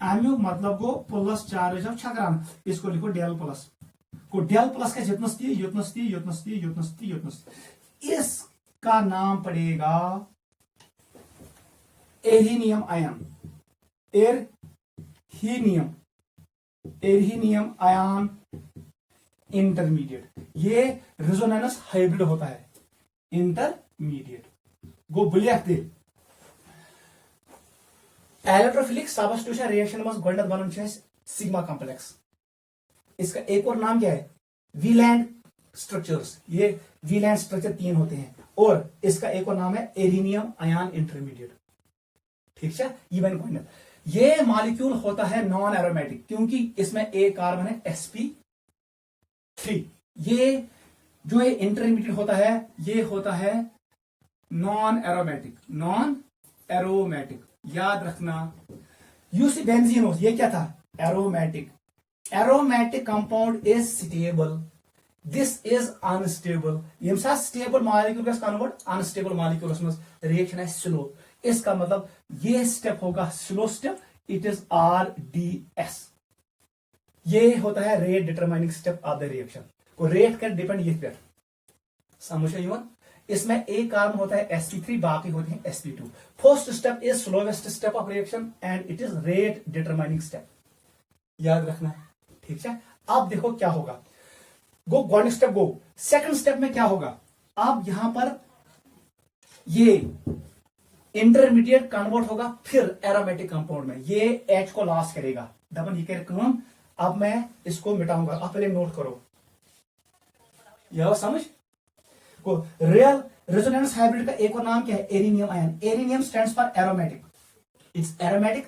अमु मतलब को प्लस चार्ज ऑफ छकरान, इसको लिखो डेल प्लस को, डेल प्लस का युतनस्ती, इसका नाम पड़ेगा एर्हीनियम आयन, एर्हीनियम आयन इंटरमीडिएट, ये रेजोनेंस हाइब्रिड होता है, इंटरमीडिएट गो बुलियत दे इलेक्ट्रोफिलिक सबस्टिट्यूशन रिएक्शन में गोल्डन बनन सिग्मा कॉम्प्लेक्स। इसका एक और नाम क्या है, वीलैंड स्ट्रक्चर्स, ये वीलैंड स्ट्रक्चर 3 होते हैं, और इसका एक और नाम है एर्हीनियम आयन इंटरमीडिएट, ठीक है। इवन ये मॉलिक्यूल होता है नॉन एरोमेटिक, क्योंकि इसमें एक कार्बन है sp3, ये जो ये इंटरमीडिएट होता है ये होता है नॉन एरोमेटिक, याद रखना। यूसी बेंजीनोस, ये क्या था, aromatic, aromatic compound is stable, this is unstable, ये stable molecule convert unstable molecule में रिएक्शन है स्लो, इसका मतलब ये स्टेप होगा slow step, it is RDS, ये होता है rate determining step of the reaction, को रेट कर डिपेंड ये पे समझ युवन, इसमें एक कार्बन होता है sp3, बाकी होते हैं sp2, first step is slowest step of reaction and it is rate determining step, याद रखना है, ठीक है। अब देखो क्या होगा, गो वन स्टेप गो, सेकंड स्टेप में क्या होगा, अब यहां पर ये इंटरमीडिएट कन्वर्ट होगा फिर एरोमेटिक कंपाउंड में, ये H को लॉस करेगा, दबन ये कर काम, अब मैं इसको मिटाऊंगा, आप पहले नोट करो, यह समझ को, रियल रेजोनेंस हाइब्रिड का एक और नाम क्या है, arenium ion, arenium stands for aromatic, it's aromatic,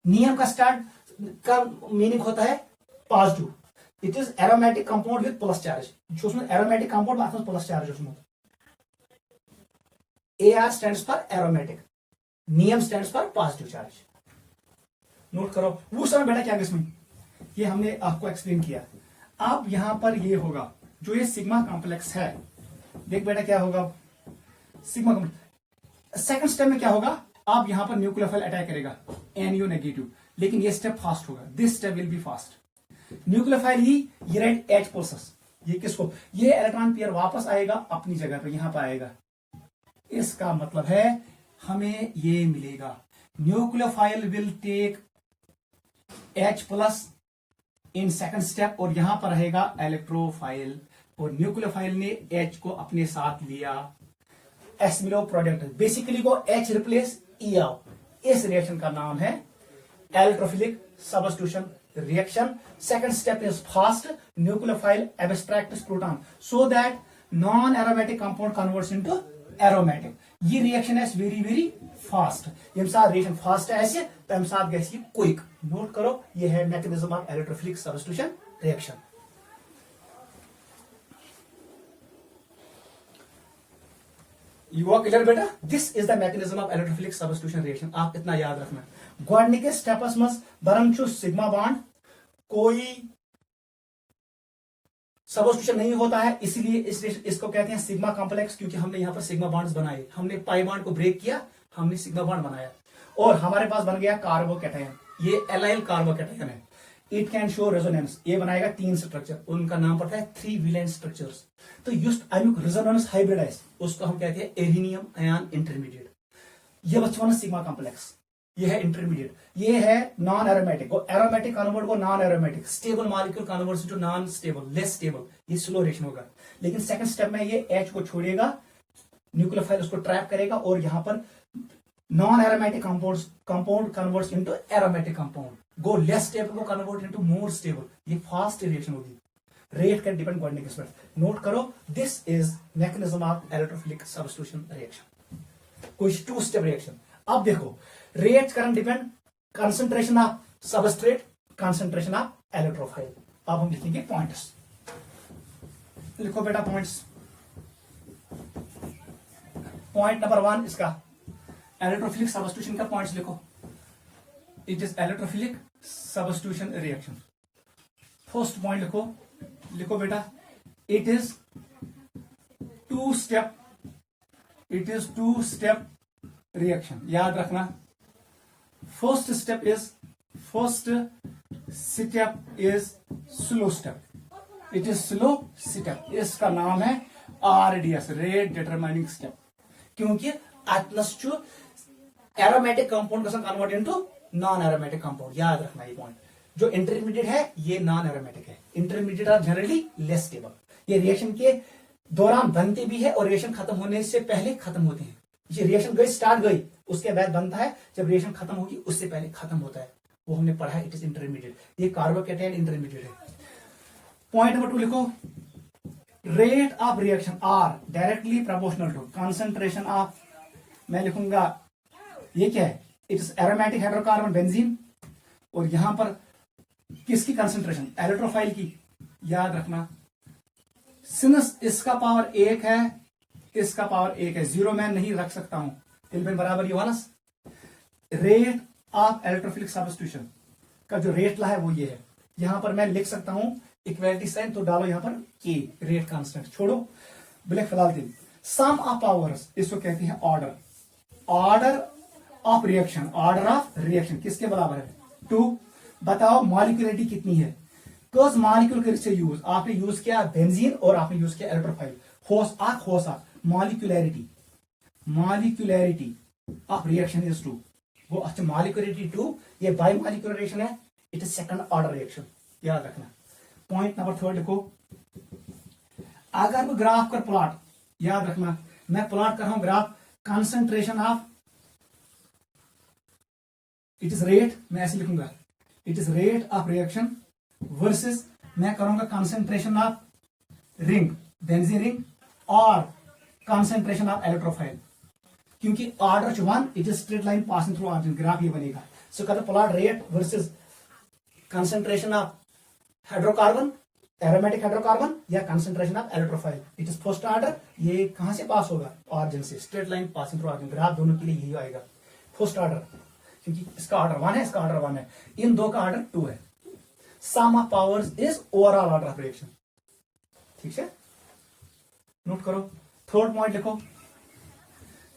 नियम का स्टार्ट का मीनिंग होता है positive, it is aromatic compound with plus charge, जो उसमें एरोमेटिक कंपाउंड में प्लस चार्ज उसमें, AR स्टैंड्स फॉर एरोमेटिक, नियम stands for positive charge, note करो। वो समय बेटा क्या इसमें, ये हमने आपको एक्सप्लेन किया, अब यहां पर ये होगा जो ये सिग्मा कॉम्प्लेक्स है, देख बेटा क्या होगा, सिग्मा कॉम्प्लेक्स सेकंड स्टेप में क्या होगा, अब यहां पर न्यूक्लियोफाइल अटैक करेगा NO नेगेटिव, लेकिन ये स्टेप फास्ट होगा, this step will be fast, nucleophile ही ये राइट H प्रोसेस, ये किसको, ये इलेक्ट्रॉन पेयर वापस आएगा अपनी जगह पे, यहां पर आएगा, इसका मतलब है हमें ये मिलेगा, nucleophile will take H plus in second step, और यहां पर रहेगा इलेक्ट्रोफाइल, और न्यूक्लियोफाइल ने H को अपने साथ लिया, S मिलो प्रोडक्ट, बेसिकली को H रिप्लेस E आओ, इस रिएक्शन का नाम है electrophilic substitution reaction, second step is fast, nucleophile abstracts proton so that non aromatic compound converts into aromatic, ये रिएक्शन है वेरी वेरी फास्ट, यम साथ रिएक्शन फास्ट है तम साथ गैस ये क्विक, नोट करो, ये है mechanism of electrophilic substitution reaction. You are clear बेटा, this is the mechanism of electrophilic substitution reaction, आप इतना याद रखना, गोडनिक स्टेपस मस बरन छु सिग्मा बॉन्ड, कोई सब्स्टिट्यूशन नहीं होता है, इसीलिए इसको कहते हैं सिग्मा कॉम्प्लेक्स, क्योंकि हमने यहां पर सिग्मा बॉन्ड्स बनाए, हमने पाई बॉन्ड को ब्रेक किया, हमने सिग्मा बॉन्ड बनाया, और हमारे पास बन गया कार्बोकैटायन, ये एलाइल कार्बोकैटायन है, इट कैन शो रेजोनेंस, ये बनाएगा 3 स्ट्रक्चर, उनका नाम पड़ता है 3 वैलेंट स्ट्रक्चर्स, तो यूस्ट अमुक रेजोनेंस हाइब्रिडाइज, उसको हम कहते हैं एरिनियम आयन इंटरमीडिएट, ये बच्चों ने सिग्मा कॉम्प्लेक्स, ये है इंटरमीडिएट, ये है नॉन एरोमेटिक, एरोमेटिक कन्वर्ट को non aromatic, stable molecule converts into non stable, less stable, ये स्लो रिएक्शन होगा, लेकिन सेकंड स्टेप में ये H को छोड़ेगा, न्यूक्लियोफाइल उसको ट्रैप करेगा, और यहां पर non aromatic compound converts into aromatic compound, go less stable को कन्वर्ट इनटू मोर स्टेबल, ये फास्ट रिएक्शन होगी, रेट कैन डिपेंड गोडनिक स्टेप, नोट करो, this is mechanism of electrophilic substitution reaction, कोई 2 स्टेप रिएक्शन। अब देखो rate current depend concentration of substrate, concentration of electrophile, अब हम लिखेंगे पॉइंट्स, लिखो बेटा पॉइंट्स, पॉइंट नंबर 1 इसका इलेक्ट्रोफिलिक सब्स्टिट्यूशन का पॉइंट्स लिखो, it is electrophilic substitution reaction, first point लिखो, लिखो बेटा, it is 2 step, it is 2 step reaction, याद रखना, first step is slow step, it is slow step, इसका नाम है RDS, रेट डिटरमाइनिंग स्टेप, क्योंकि एरोमेटिक कंपाउंड का convert into non aromatic compound, याद रखना ये पॉइंट, जो इंटरमीडिएट है ये नॉन एरोमेटिक है, intermediate are generally less stable, ये रिएक्शन के दौरान बनते भी है और रिएक्शन खत्म होने से पहले खत्म होते हैं, ये रिएक्शन गई स्टार्ट गई उसके बाद बनता है, जब रिएक्शन खत्म होगी उससे पहले खत्म होता है, वो हमने पढ़ा है, इट इज इंटरमीडिएट, ये कार्बोकैटायन इंटरमीडिएट है। पॉइंट नंबर 2 लिखो, rate of reaction are directly proportional to concentration of, मैं लिखूंगा ये क्या है, it is aromatic hydrocarbon benzene, और यहां पर किसकी कंसंट्रेशन, इलेक्ट्रोफाइल की, याद रखना, सिंस इसका पावर 1 है, इसका पावर 1 है, 0 मैं नहीं रख सकता हूं, तिलबेन बराबर ये वाला, रेट ऑफ इलेक्ट्रोफिलिक सब्स्टिट्यूशन का जो रेट ला है वो ये है। यहां पर मैं लिख सकता हूं इक्वालिटी साइन, तो डालो यहां पर के, रेट कांस्टेंट छोड़ो, ब्लैक फिलहाल दिन। सम ऑफ पावर्स, इसको कहते हैं order, order of reaction, order of reaction किसके बराबर है 2। बताओ मॉलिक्यूलरिटी कितनी है, कौन मॉलिक्यूल से यूज, आपने यूज किया बेंजीन और आपने यूज किया इलेक्ट्रोफाइल, होसा molecularity, molecularity of reaction is 2। वो अच्छा मॉलिक्यूलरिटी 2, ये बाई मॉलिक्यूलर रिएक्शन है, it is second order reaction, याद रखना। पॉइंट नंबर 3 लिखो, अगर वो ग्राफ कर प्लॉट, याद रखना मैं प्लॉट कर रहा हूं graph, concentration of, it is rate, मैं ऐसे लिखूंगा it is rate of reaction versus मैं करूंगा concentration of ring, benzene ring, और कंसंट्रेशन ऑफ इलेक्ट्रोफाइल, क्योंकि order 1 it is straight line passing through origin, graph ये बनेगा। सो कहते plot rate versus concentration of hydrocarbon, aromatic hydrocarbon, या concentration of electrophile, it is first order. ये कहां से pass होगा, ऑरिजिन से, straight line passing through origin, graph दोनों के लिए यही आएगा फर्स्ट ऑर्डर, क्योंकि इसका ऑर्डर 1 है, इसका ऑर्डर 1 है, इन दो का ऑर्डर 2 है। Sum of powers is overall order of reaction, ठीक है, नोट करो। थर्ड पॉइंट लिखो,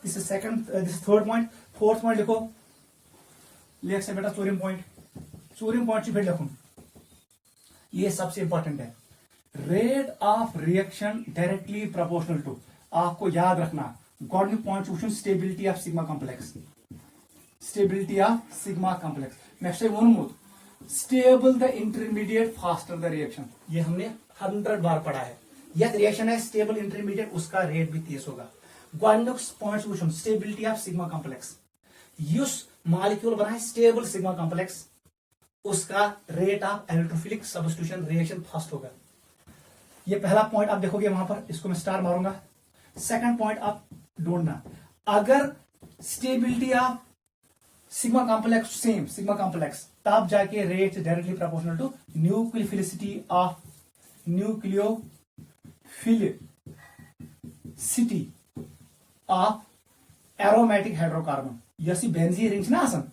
this is second, this is third point. Fourth point लिखो, लिख से बेटा चोरिम पॉइंट, चोरिम पॉइंट फिर लिखूं, ये सबसे इंपॉर्टेंट है, rate of reaction directly proportional to, आपको याद रखना गॉडनिक पॉइंट वुचन stability of sigma complex, stability of sigma complex, next time वोनमुत stable the intermediate faster the reaction, ये हमने 100 बार पढ़ा है। यह रिएक्शन है स्टेबल इंटरमीडिएट, उसका रेट भी तेज होगा। गॉडनिक पॉइंट वुचन स्टेबिलिटी ऑफ सिग्मा कॉम्प्लेक्स, युस मॉलिक्यूल बनाए स्टेबल सिग्मा कॉम्प्लेक्स, उसका rate of electrophilic substitution reaction fast होगा। ये पहला पॉइंट आप देखोगे वहां पर, इसको मैं स्टार मारूंगा। सेकंड पॉइंट आप ढूंढना, अगर stability of sigma complex same sigma complex, तब जाके rate directly proportional to nucleophilicity of, nucleophilicity of aromatic hydrocarbon, जैसी बेंजीन रिंग्स ना आसन,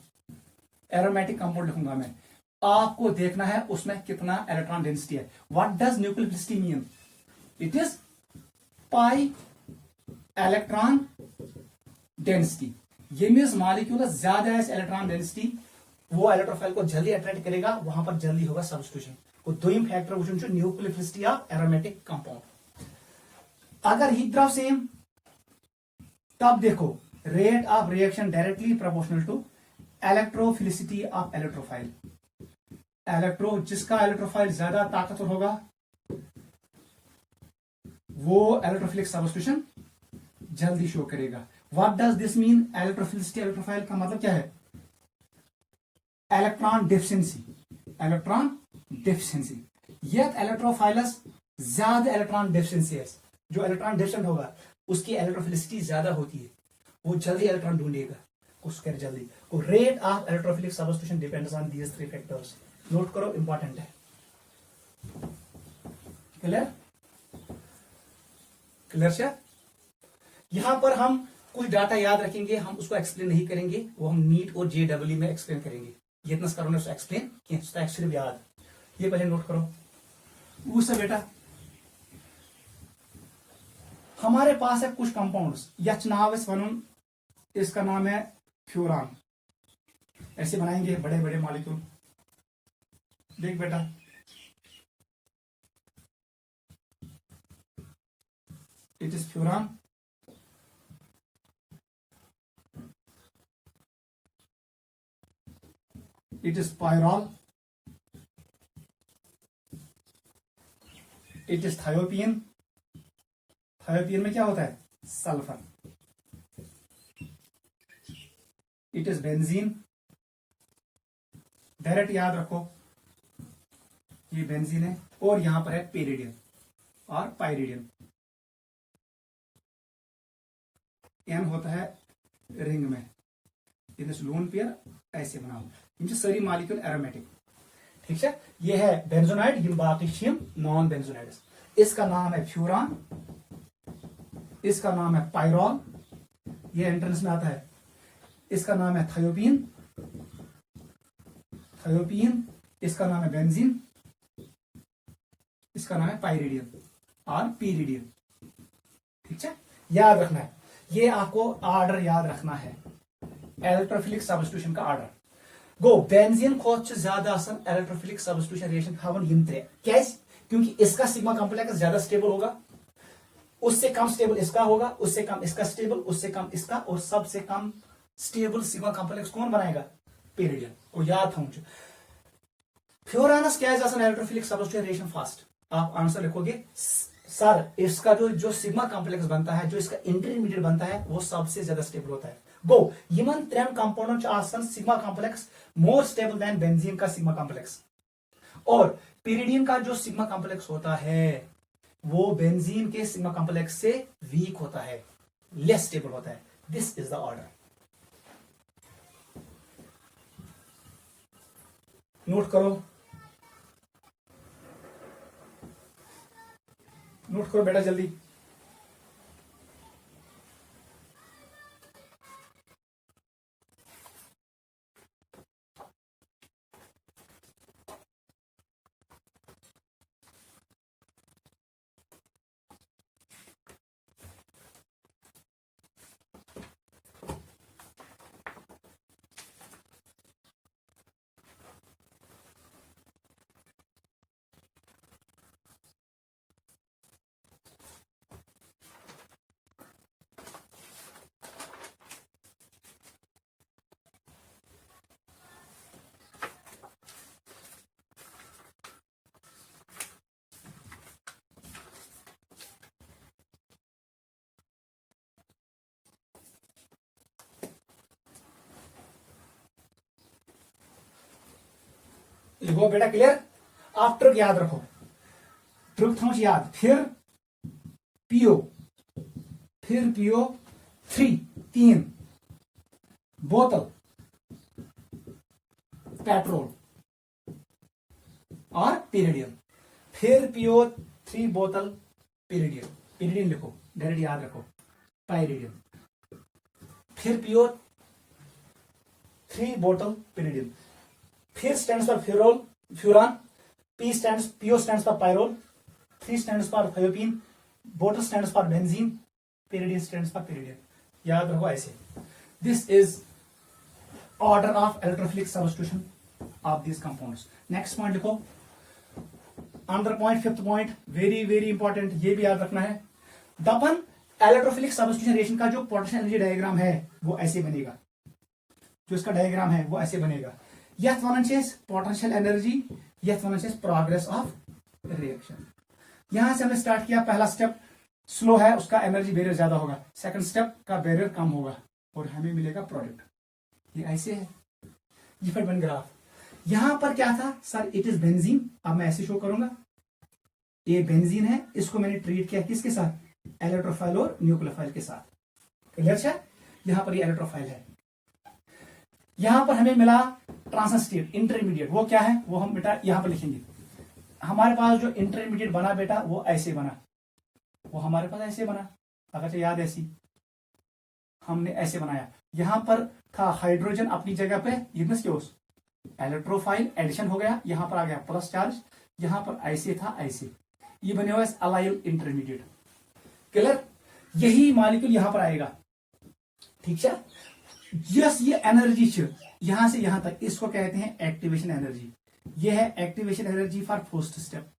एरोमेटिक कंपाउंड लिखूंगा मैं, आपको देखना है उसमें कितना इलेक्ट्रॉन डेंसिटी है। What does nucleophilicity mean, it is pi electron density, ये मीन्स मॉलिक्यूल ज्यादा है इलेक्ट्रॉन डेंसिटी, वो इलेक्ट्रोफाइल को जल्दी अट्रैक्ट करेगा, वहां पर जल्दी होगा सब्स्टिट्यूशन। वो दोइम फैक्टर वो न्यूक्लियोफिलिसिटी ऑफ एरोमेटिक कंपाउंड। अगर हीट ड्रॉप सेम, तब देखो rate of reaction directly proportional to electrophilicity of electrophile, जिसका इलेक्ट्रोफाइल ज्यादा ताकतवर होगा वो इलेक्ट्रोफिलिक सब्स्टिट्यूशन जल्दी शो करेगा। What does this mean, electrophilicity electrophile का मतलब क्या है, इलेक्ट्रॉन डेफिशिएंसी, इलेक्ट्रॉन डेफिशिएंसी, यह इलेक्ट्रोफाइलस ज्यादा इलेक्ट्रॉन डेफिशिएंसी है, जो इलेक्ट्रॉन डेफिशिएंट होगा उसकी इलेक्ट्रोफिलिसिटी ज्यादा होती है, वो जल्दी इलेक्ट्रॉन ढूंढेगा, उसके जल्दी को rate of electrophilic substitution depends on these 3 factors. Note करो, इंपॉर्टेंट है, क्लियर, क्लियर से। यहां पर हम कुछ डाटा याद रखेंगे, हम उसको एक्सप्लेन नहीं करेंगे, वो हम नीट और जेडब्ल्यू में एक्सप्लेन करेंगे, ये इतना करो उसको एक्सप्लेन किया, एक्चुअली याद, ये पहले नोट करो। उससे बेटा हमारे पास है कुछ कंपाउंड्स, यचनावस वनुन, इसका नाम है फ्यूरान, ऐसे बनाएंगे बड़े बड़े मॉलिक्यूल, देख बेटा it is furan, it is pyrrole, it is thiophene, thiophene में क्या होता है sulphur, it is benzene, direct याद रखो ये बेंजीन है, और यहां पर है पेरिडियम और पायरिडियम, एन होता है रिंग में, इधर लोन पेयर ऐसे बनाओ, इनसे सारी मॉलिक्यूल एरोमेटिक, ठीक है। ये है बेंजोनाइड, ये बाकी नॉन बेंजोनाइड्स, इसका नाम है फ्यूरान, इसका नाम है पायरॉल, ये एंट्रेंस में आता है, इसका नाम है थायोपीन, थायोपीन, इसका नाम है बेंजीन, इसका नाम है पाइरिडिन और पीरिडिन। ठीक है, याद रखना है, ये आपको ऑर्डर याद रखना है, इलेक्ट्रोफिलिक सब्स्टिट्यूशन का ऑर्डर। गो बेंजीन खोत ज्यादा इलेक्ट्रोफिलिक सब्स्टिट्यूशन रिएक्शन थवन यम त्रे, क्योंकि इसका सिग्मा कॉम्प्लेक्स ज्यादा स्टेबल होगा, उससे कम स्टेबल इसका होगा, उससे कम इसका स्टेबल, उससे कम इसका, और सबसे कम स्टेबल सिग्मा कॉम्प्लेक्स कौन बनाएगा? पीरिडिन को याद था मुझे। फ्योरानस क्या है इलेक्ट्रोफिलिक सब्स्टिट्यूशन रिएक्शन फास्ट, आप आंसर लिखोगे सर इसका जो सिग्मा कॉम्प्लेक्स बनता है, जो इसका इंटरमीडिएट बनता है, वो सबसे ज्यादा स्टेबल होता है। गो यमन त्रेन compound sigma complex more stable than benzene का सिग्मा कॉम्प्लेक्स, और पीरिडिन का जो सिग्मा कॉम्प्लेक्स होता है वो बेंजीन के सिग्मा कॉम्प्लेक्स से वीक होता है, लेस स्टेबल होता है। This is the order. Note करो, नोट करो बेटा जल्दी। लिखो बेटा, क्लियर? आप ट्रिक याद रखो, ट्रिक थमो याद, फिर पीओ, फिर पीओ 3 बोतल पेट्रोल और पीरिडियम, फिर पीओ 3 बोतल पीरिडियम, पीरिडियम लिखो डायरेक्ट याद रखो, पाइरिडियम, फिर पीओ 3 बोतल पीरिडियम, फिर स्टैंड्स फॉर फ्यूरोल फ्यूरान, पीओ stands for pyrrole, 3 stands for thiophene, बोतल stands for benzene, pyridinium stands for pyridinium. याद रखो ऐसे। This is order of electrophilic substitution of this compounds. Next point लिखो, under point, 5th point, very very important, ये भी याद रखना है। दपन इलेक्ट्रोफिलिक सब्स्टिट्यूशन रिएक्शन का जो पोटेंशियल एनर्जी डायग्राम है वो ऐसे बनेगा, जो इसका डायग्राम है वो ऐसे बनेगा। यथ वनन पोटेंशियल एनर्जी, यथ वनन प्रोग्रेस ऑफ रिएक्शन। यहां से हमने स्टार्ट किया, पहला स्टेप स्लो है, उसका एनर्जी बैरियर ज्यादा होगा, सेकंड स्टेप का बैरियर कम होगा और हमें मिलेगा प्रोडक्ट। ये ऐसे है, ये फिर बन ग्राफ। यहां पर क्या था सर? It is benzene. अब मैं ऐसे शो करूंगा, ये बेंजीन है, इसको मैंने ट्रीट किया किसके साथ? इलेक्ट्रोफाइल और न्यूक्लियोफाइल के साथ। क्लियर है? यहां पर ये इलेक्ट्रोफाइल है, यहां पर हमें मिला ट्रांजिशन स्टेट इंटरमीडिएट, वो क्या है वो हम बेटा यहां पर लिखेंगे। हमारे पास जो इंटरमीडिएट बना बेटा वो ऐसे बना, वो हमारे पास ऐसे बना, अगर से याद ऐसी हमने ऐसे बनाया। यहां पर था हाइड्रोजन अपनी जगह पे, इलेक्ट्रोफाइल एडिशन हो गया, यहां पर आ गया प्लस चार्ज, यहां पर ऐसे था ऐसे, ये बने हुए अलाइल इंटरमीडिएट। क्लियर? यही मॉलिक्यूल यहां पर आएगा, ठीक है? यस, ये एनर्जी यहां से यहां तक, इसको कहते हैं एक्टिवेशन एनर्जी। ये है activation energy for first step.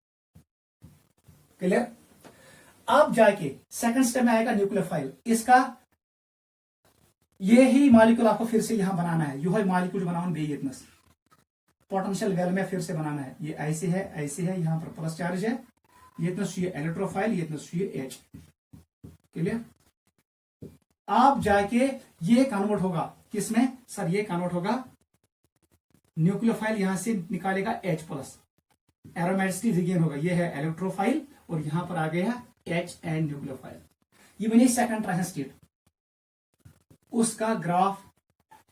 Clear? अब जाके सेकंड स्टेप में आएगा न्यूक्लियोफाइल, इसका ये ही मॉलिक्यूल आपको फिर से यहां बनाना है, यह मॉलिक्यूल बनाना बेयतनस पोटेंशियल वेल में फिर से बनाना है। ये ऐसे है ऐसे है, यहां पर प्लस चार्ज है, ये इतना इलेक्ट्रोफाइल, ये इतना एच। क्लियर? आप जाके ये कन्वर्ट होगा किसमें सर? ये कन्वर्ट होगा न्यूक्लियोफाइल, यहां से निकालेगा H प्लस, एरोमेटिसिटी रिगेन होगा, ये है इलेक्ट्रोफाइल और यहां पर आ गया H एंड न्यूक्लियोफाइल। ये बनी सेकंड ट्रांजिशन स्टेट, उसका ग्राफ,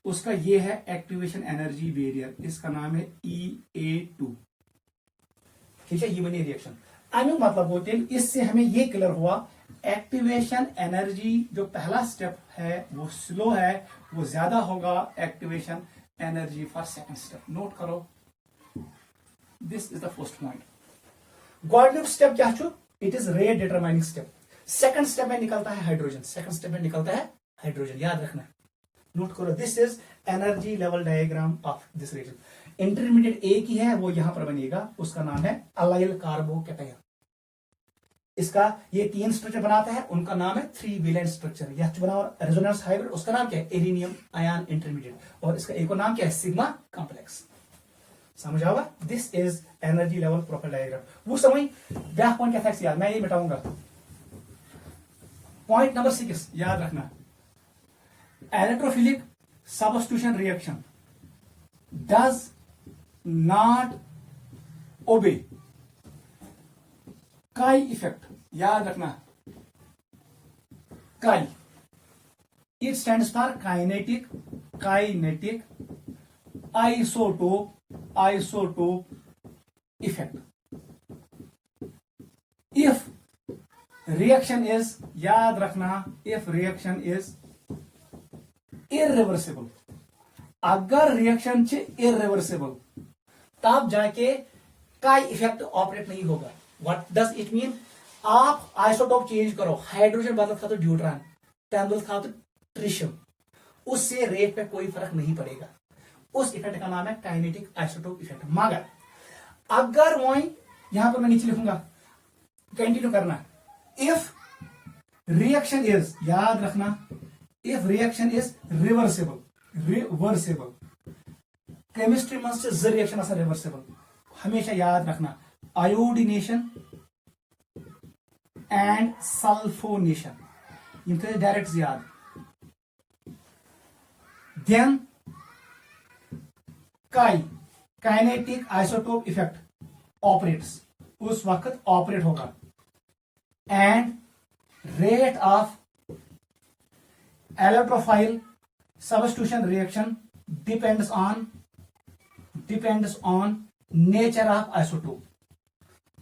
उसका ये है एक्टिवेशन एनर्जी बैरियर, इसका नाम है EA2। ठीक है? ये बनी रिएक्शन। अनु मतलब होते हैं, इससे हमें ये क्लियर हुआ एक्टिवेशन एनर्जी जो पहला स्टेप है वो स्लो है, वो ज्यादा होगा activation energy for second step. Note करो, this is the first point. गॉडन्यूक स्टेप क्या छो? It is rate determining step. Second step में निकलता है हाइड्रोजन, सेकंड स्टेप में निकलता है हाइड्रोजन, याद रखना, नोट करो। This is energy level diagram of this reaction. Intermediate ए की है वो यहां पर बनेगा, उसका नाम है अलाइल कार्बोकैटायन। इसका ये 3 स्ट्रक्चर बनाता है, उनका नाम है 3 वेलेंट स्ट्रक्चर। यह बना रेजोनेंस हाइब्रिड, उसका नाम क्या है? एरिनियम आयन इंटरमीडिएट, और इसका एक और नाम क्या है? Sigma complex. समझ आवा? This is energy level profile diagram. वो समय ब्याह पॉइंट क्या था यार, मैं ये मिटाऊंगा। पॉइंट नंबर 6 याद रखना, electrophilic substitution reaction does not obey काई इफेक्ट। याद रखना, काई, it stands for kinetic isotope effect. If reaction is, याद रखना, इफ रिएक्शन इज इरिवर्सिबल, अगर रिएक्शन इरिवर्सिबल तब जाके काई इफेक्ट ऑपरेट नहीं होगा। What does it mean? आप आइसोटोप चेंज करो, हाइड्रोजन बदल था तो ड्यूट्रॉन, बदल था तो ट्रिशियम, उससे रेट पे कोई फर्क नहीं पड़ेगा। उस इफेक्ट का नाम है काइनेटिक आइसोटोप इफेक्ट। मगर अगर वही यहां पर मैं नीचे लिखूंगा, कंटिन्यू करना, इफ रिएक्शन इज, याद रखना, if reaction is reversible, chemistry में से रिएक्शन आसान रिवर्सिबल, हमेशा याद रखना, आयोडीनेशन एंड सल्फोनेशन, यम थे डायरेक्ट याद, then kinetic isotope effect operates, उस वक्त ऑपरेट होगा, and rate of electrophile substitution reaction depends on nature of isotope,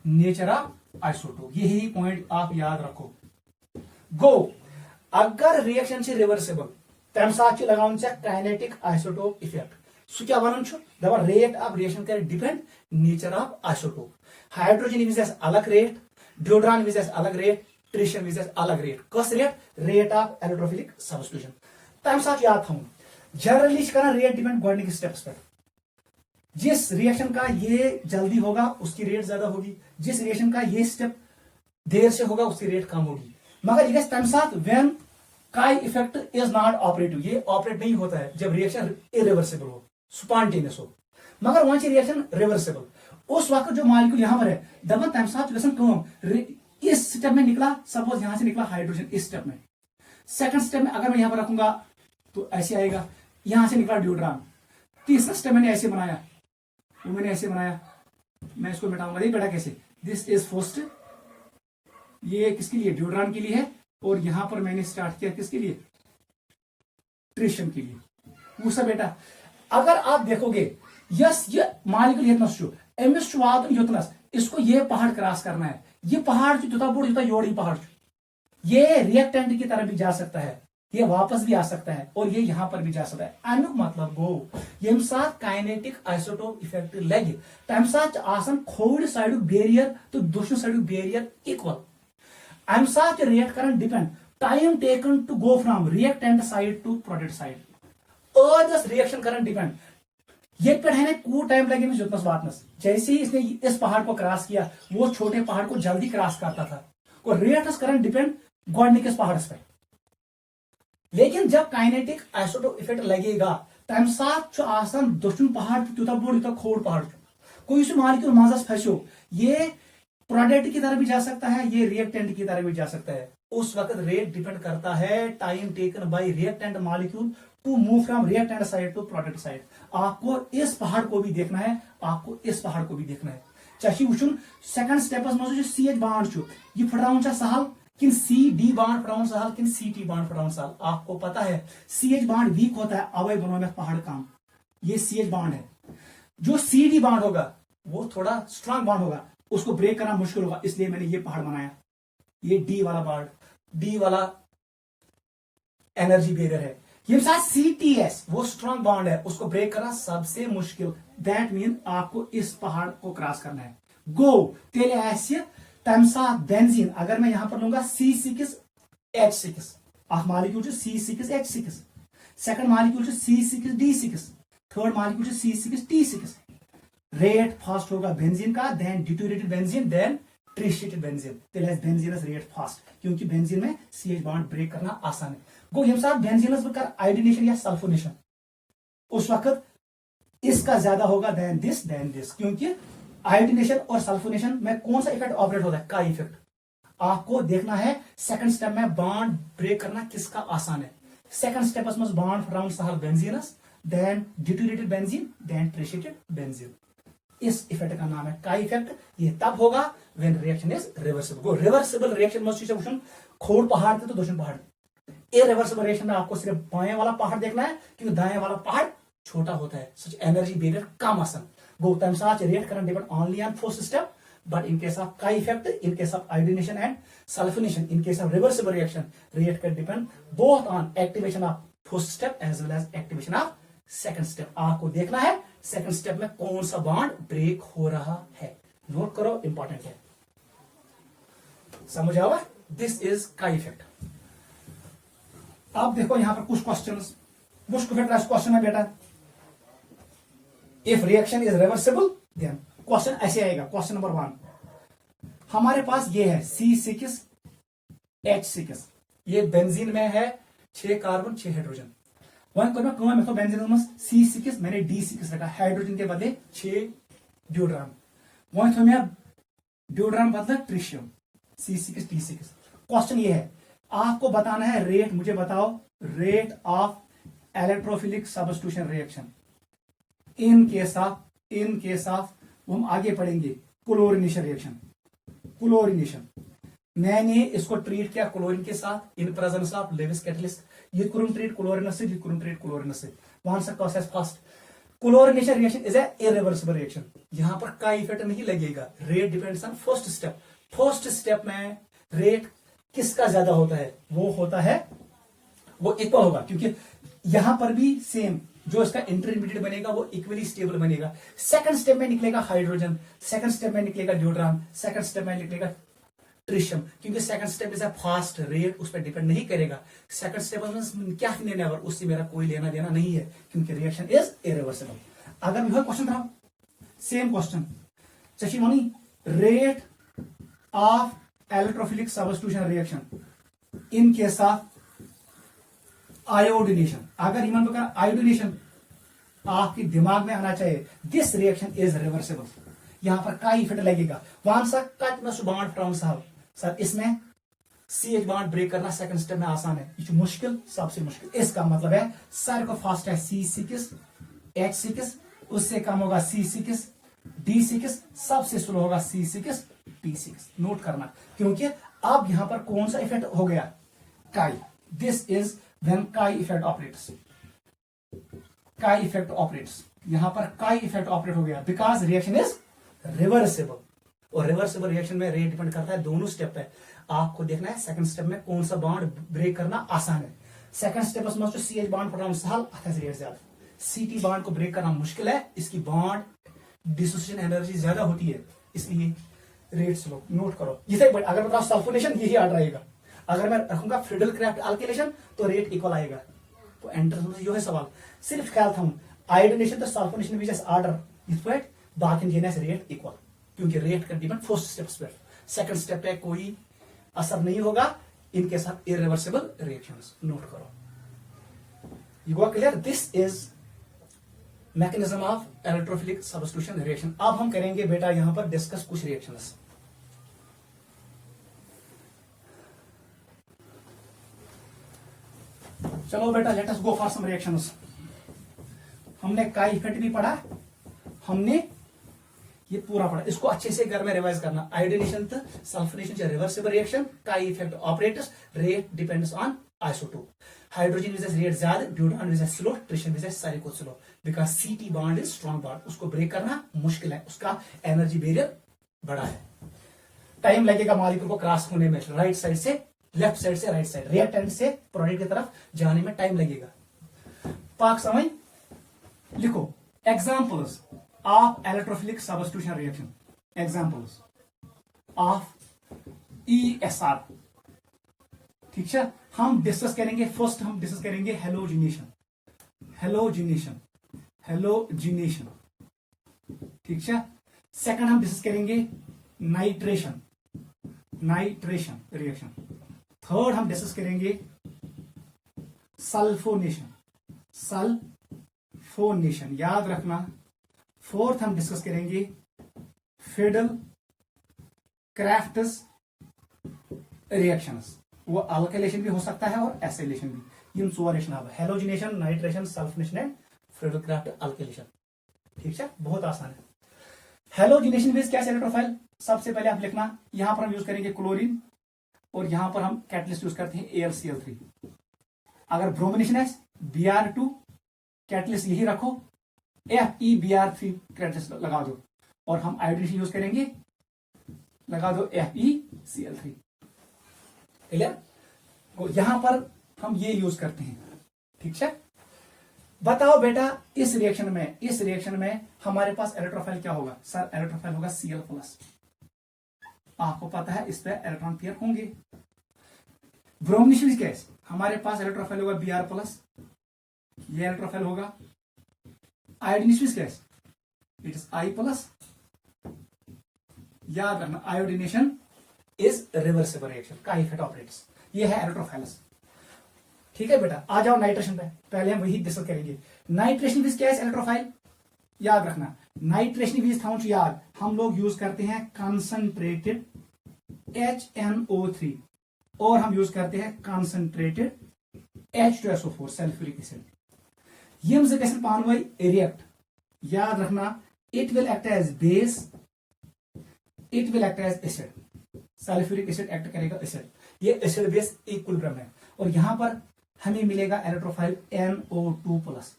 nature of isotope. यही पॉइंट आप याद रखो। गो, अगर रिएक्शन से रिवर्सिबल तम साथ लगाउन काइनेटिक आइसोटोप इफेक्ट, सु क्या वन दपान रेट ऑफ रिएक्शन कर depend nature of isotope. Hydrogen विज अलग रेट, ड्यूट्रॉन विज अलग रेट, ट्रिशियम विज अलग रेट। कस rate? Rate of electrophilic substitution. तम साथ याद थो जनरली कर रेट डिपेंड गोडनिक स्टेप्स पर। जिस रिएक्शन का ये जल्दी होगा उसकी रेट ज्यादा होगी, जिस रिएक्शन का ये स्टेप देर से होगा उसकी रेट कम होगी। मगर ये तम साथ व्हेन काई इफेक्ट इज नॉट ऑपरेटिव, ये ऑपरेट नहीं होता है जब रिएक्शन इरिवर्सिबल हो, स्पॉन्टेनियस हो। मगर वहां रिएक्शन रिवर्सिबल, उस वक्त जो मॉलिक्यूल यहां पर है दबन तम साथ इस स्टेप में निकला, सपोज यहां से निकला हाइड्रोजन इस स्टेप में, सेकंड स्टेप में अगर मैं यहां पर रखूंगा तो ऐसे आएगा, यहां से निकला ड्यूट्रॉन, तीसरा स्टेप मैंने ऐसे बनाया, वो मैंने ऐसे बनाया, मैं इसको मिटाऊंगा, नहीं बेटा कैसे, दिस इज फर्स्ट, ये किसके लिए? ड्यूट्रॉन के लिए है, और यहां पर मैंने स्टार्ट किया किसके लिए? ट्रिशियम के लिए। वो सब बेटा अगर आप देखोगे, यस ये मालिक्यूल यतनस एमिस वातन योतनस, इसको ये पहाड़ क्रॉस करना है, ये पहाड़ जुता बोर्ड जुता योड़ ही पहाड़, ये रिएक्टेंट की तरफ भी जा सकता है, ये वापस भी आ सकता है, और ये यहां पर भी जा सकता है। अमुक मतलब गो यम साथ काइनेटिक आइसोटोप इफेक्ट लगे तम साथ आसन खोड़ साइड बैरियर तो दुश्मन साइड बैरियर इक्वल, अम साथ रेट करन depend time taken to go from reactant side to product side, अर्दस रिएक्शन करन डिपेंड, ये पे है कूट टाइम लगे में जुतनस वातनस। जैसे ही इसने इस पहाड़ को क्रॉस किया, वो छोटे पहाड़ को जल्दी क्रॉस करता था, और रेट करन डिपेंड गॉडनिक इस पहाड़ पे। लेकिन जब काइनेटिक आइसोटोप इफेक्ट लगेगा तम साथ आसान दुश्मन पहाड़ तुता बोड़ तुता खोड़ पहाड़, कोई से मालिक्यूल मजस फंसो, ये प्रोडक्ट की तरफ भी जा सकता है, ये रिएक्टेंट की तरफ भी जा सकता है। उस वक्त रेट डिपेंड करता है time taken by reactant molecule to move from reactant side to product side. आपको इस पहाड़ को भी देखना है, आपको इस पहाड़ को भी देखना है। चाहे वुचुन सेकंड स्टेपस मज CH बाड यह फटाउन सहल किन CD बाड फटाउन सहल किन CT बाड फटाउन सहल। आपको पता है CH बाड वीक होता है, अवय बनो में पहाड़ काम, ये CH बाड है। जो CD बाड होगा वो थोड़ा स्ट्रांग बाड होगा, उसको ब्रेक करना मुश्किल होगा, इसलिए मैंने ये पहाड़ बनाया। ये D वाला बाड, D वाला एनर्जी बैरियर है, ये साथ CTS वो स्ट्रॉन्ग बॉन्ड है, उसको ब्रेक करना सबसे मुश्किल। दैट मीन आपको इस पहाड़ को क्रॉस करना है। गो तेरे ऐसे तम साथ बेंजीन अगर मैं यहां पर लूंगा C6H6 अख molecule C6H6, second molecule C6D6, third molecule C6T6। Rate fast होगा बेंजीन का, देन ड्यूटेरेटेड बेंजीन, देन ट्रिशिएटेड बेंजीन। तेल बेंजीनस रेट फास्ट क्योंकि बेंजीन में CH बॉन्ड ब्रेक करना आसान है। गो यम साथ बेंजीनस बकर आयोडीनेशन या सल्फोनेशन उस वक्त इसका ज्यादा होगा देन दिस क्योंकि आयोडीनेशन और सल्फोनेशन में कौन सा इफेक्ट ऑपरेट होता है, का इफेक्ट। आपको देखना है सेकंड स्टेप में बॉन्ड ब्रेक करना किसका आसान है। सेकंड स्टेप में बॉन्ड फॉर्म सहल बेंजीनस, देन ड्यूटेरेटेड बेंजीन, देन ट्रिशिएटेड बेंजीन। इस इफेक्ट का नाम है का इफेक्ट। ये तब होगा when reaction is reversible. Go reversible reaction में खोड़ पहाड़ थे तो दोषण पहाड़। इरिवर्सिबल रिएक्शन में आपको सिर्फ बाएं वाला पहाड़ देखना है क्योंकि दाएं वाला पहाड़ छोटा होता है, सच एनर्जी बैरियर कम आसान। गो तम साथ रिएक्ट करना depend only on first step, but in case of chi effect, in case of iodination and sulfonation, in case of reversible reaction, react can depend both on activation of first step as well as activation of second step. आपको देखना है second step में कौन सा bond break हो रहा है। Note करो, इंपॉर्टेंट है, समझ आवा। दिस इज का इफेक्ट। अब देखो यहां पर कुछ क्वेश्चंस, क्वेश्चन है बेटा, if reaction is reversible then question ऐसे आएगा। क्वेश्चन नंबर 1 हमारे पास ये है C6H6, ये बेंजीन में है 6 कार्बन 6 हाइड्रोजन। वहां को मैं तो बेंजीन में C6 मैंने D6 रखा, हाइड्रोजन के बदले 6 ड्यूड्राम। वहां तो मैं ड्यूड्राम बदला ट्रिशियम C6T6। क्वेश्चन ये है, आपको बताना है रेट, मुझे बताओ rate of electrophilic substitution reaction in case of वो हम आगे पढ़ेंगे क्लोरिनेशन रिएक्शन। क्लोरिनेशन मैंने इसको ट्रीट किया क्लोरीन के साथ in presence of Lewis catalyst. ये ट्रीट क्लोरिन से, वहां से process first. Chlorination reaction is a irreversible reaction. यहां पर का इफेक्ट नहीं लगेगा, rate depends on first step. First step में रेट किसका ज्यादा होता है, वो होता है, वो इक्वल होगा क्योंकि यहां पर भी सेम जो इसका इंटरमीडिएट बनेगा वो इक्वली स्टेबल बनेगा। सेकंड स्टेप में निकलेगा हाइड्रोजन, सेकंड स्टेप में निकलेगा ड्यूट्राम, सेकंड स्टेप में निकलेगा ट्रिशियम, क्योंकि second step is a fast, rate उस पर डिपेंड नहीं करेगा। सेकंड स्टेप में क्या लेने वाला, उससे मेरा कोई लेना देना नहीं है क्योंकि रिएक्शन इज इरिवर्सिबल। अगर यह क्वेश्चन था सेम क्वेश्चन चशीमनी rate of electrophilic substitution reaction in case of iodination. अगर इमन प्रकार आयोडीनेशन आपके दिमाग में आना चाहिए, दिस रिएक्शन इज रिवर्सिबल। यहां पर का इफेक्ट लगेगा, वहां सा कट में बॉन्ड फ्रॉम साहब सर इसमें CH बॉन्ड ब्रेक करना सेकंड स्टेप में आसान है, ये मुश्किल सबसे मुश्किल। इसका मतलब है सारे को फास्ट है C6H6, उससे कम होगा C6D6, सबसे स्लो होगा C6T6। नोट करना क्योंकि अब यहां पर कौन सा इफेक्ट हो गया, काई। This is when chi effect operates, chi effect operates, यहां पर chi effect ऑपरेट हो गया because reaction is reversible। और रिवर्सिबल रिएक्शन में रेट डिपेंड करता है दोनों स्टेप पे। आपको देखना है सेकंड स्टेप में कौन सा बॉन्ड ब्रेक करना आसान है। सेकंड स्टेप में जो CH बॉन्ड फॉर्म सहल रेट ज्यादा, CT बॉन्ड को ब्रेक करना मुश्किल है, इसकी बॉन्ड डिसोसिएशन एनर्जी ज्यादा होती है, इसलिए रेट स्लो। नोट करो, अगर बताओ सल्फोनेशन यही आर्डर आएगा, अगर मैं रखूंगा फ्रिडल क्राफ्ट अल्किलेशन तो रेट इक्वल आएगा। तो एंट्रेंस यो है सवाल, सिर्फ ख्याल था आयोडीनेशन तो सल्फोनेशन भी जैसे आर्डर इस पर बाकी रेट इक्वल, क्योंकि रेट का डिपेंड फर्स्ट स्टेप पे, सेकंड स्टेप पे कोई असर नहीं होगा इनके साथ इरिवर्सिबल रिएक्शंस। नोट करो, you go clear. This is mechanism of electrophilic substitution reaction. अब हम करेंगे बेटा यहां पर डिस्कस कुछ रिएक्शंस। चलो बेटा let us go for some reactions. हमने का इफेक्ट भी पढ़ा, हमने ये पूरा पढ़ा, इसको अच्छे से घर में रिवाइज करना। आयोडीनेशन तो सल्फोनेशन रिवर्सिबल रिएक्शन, का effect operates, rate depends on isotope. Hydrogen Vijay rate ज्यादा, ड्यूट्रान विजय स्लो, ट्रिशियम विजय सारे को slow, because CT bond is strong bond, उसको ब्रेक करना मुश्किल है, उसका एनर्जी बैरियर बड़ा है, टाइम लगेगा मॉलिक्यूल को क्रॉस होने में, राइट साइड से लेफ्ट साइड से राइट साइड, रिएक्टेंट से प्रोडक्ट की तरफ जाने में टाइम लगेगा। पाक समझ लिखो examples of electrophilic substitution reaction, examples of ESR। ठीक है, हम डिस्कस करेंगे, फर्स्ट हम डिस्कस करेंगे हेलोजिनेशन, हेलोजिनेशन, हेलोजिनेशन। ठीक है, सेकंड हम डिस्कस करेंगे नाइट्रेशन, नाइट्रेशन रिएक्शन। थर्ड हम डिस्कस करेंगे सल्फोनेशन, सल्फोनेशन, याद रखना। फोर्थ हम डिस्कस करेंगे फिडल क्राफ्ट्स रिएक्शंस, वो अल्काइलेशन भी हो सकता है और एसिलेशन भी। इन 4 रिएक्शन अब halogenation, nitration, sulphonation and fiddle Crafts alkylation. ठीक है, बहुत आसान है। हेलोजिनेशन मींस क्या इलेक्ट्रोफाइल, सबसे पहले आप लिखना, यहां पर हम यूज करेंगे क्लोरीन और यहां पर हम कैटलिस्ट यूज करते हैं AlCl3। अगर ब्रोमिनेशन है Br2, कैटलिस्ट यही रखो, FeBr3 कैटलिस्ट लगा दो, और हम आयोडीन यूज करेंगे, लगा दो FeCl3। क्लियर? यहां पर हम ये यूज करते हैं। ठीक है, बताओ बेटा इस रिएक्शन में हमारे पास इलेक्ट्रोफाइल क्या होगा? सर इलेक्ट्रोफाइल होगा Cl+। आपको पता है इस पे इलेक्ट्रॉन पेयर होंगे। ब्रोमिनेशन गैस हमारे पास इलेक्ट्रोफाइल होगा Br+, ये इलेक्ट्रोफाइल होगा। Iodination gas it is I+। याद रखना आयोडीनेशन इज रिवर्सिबल रिएक्शन, का इफेक्ट ऑपरेट्स। ये है इलेक्ट्रोफाइलस। ठीक है बेटा, आ जाओ नाइट्रेशन पे, पहले हम वही डिस्कस करेंगे। नाइट्रेशन विज क्या है इलेक्ट्रोफाइल, याद रखना। नाइट्रेशन विज था याद, हम लोग यूज करते हैं कंसंट्रेटेड HNO3 और हम यूज करते हैं कंसंट्रेटेड H2SO4 सल्फ्यूरिक एसिड। यम से कैसे पानवे रिएक्ट, याद रखना, it will act as base, it will act as acid. Sulphuric acid act करेगा एसिड, ये एसिड बेस इक्विलिब्रियम है, और यहां पर हमें मिलेगा इलेक्ट्रोफाइल NO2+।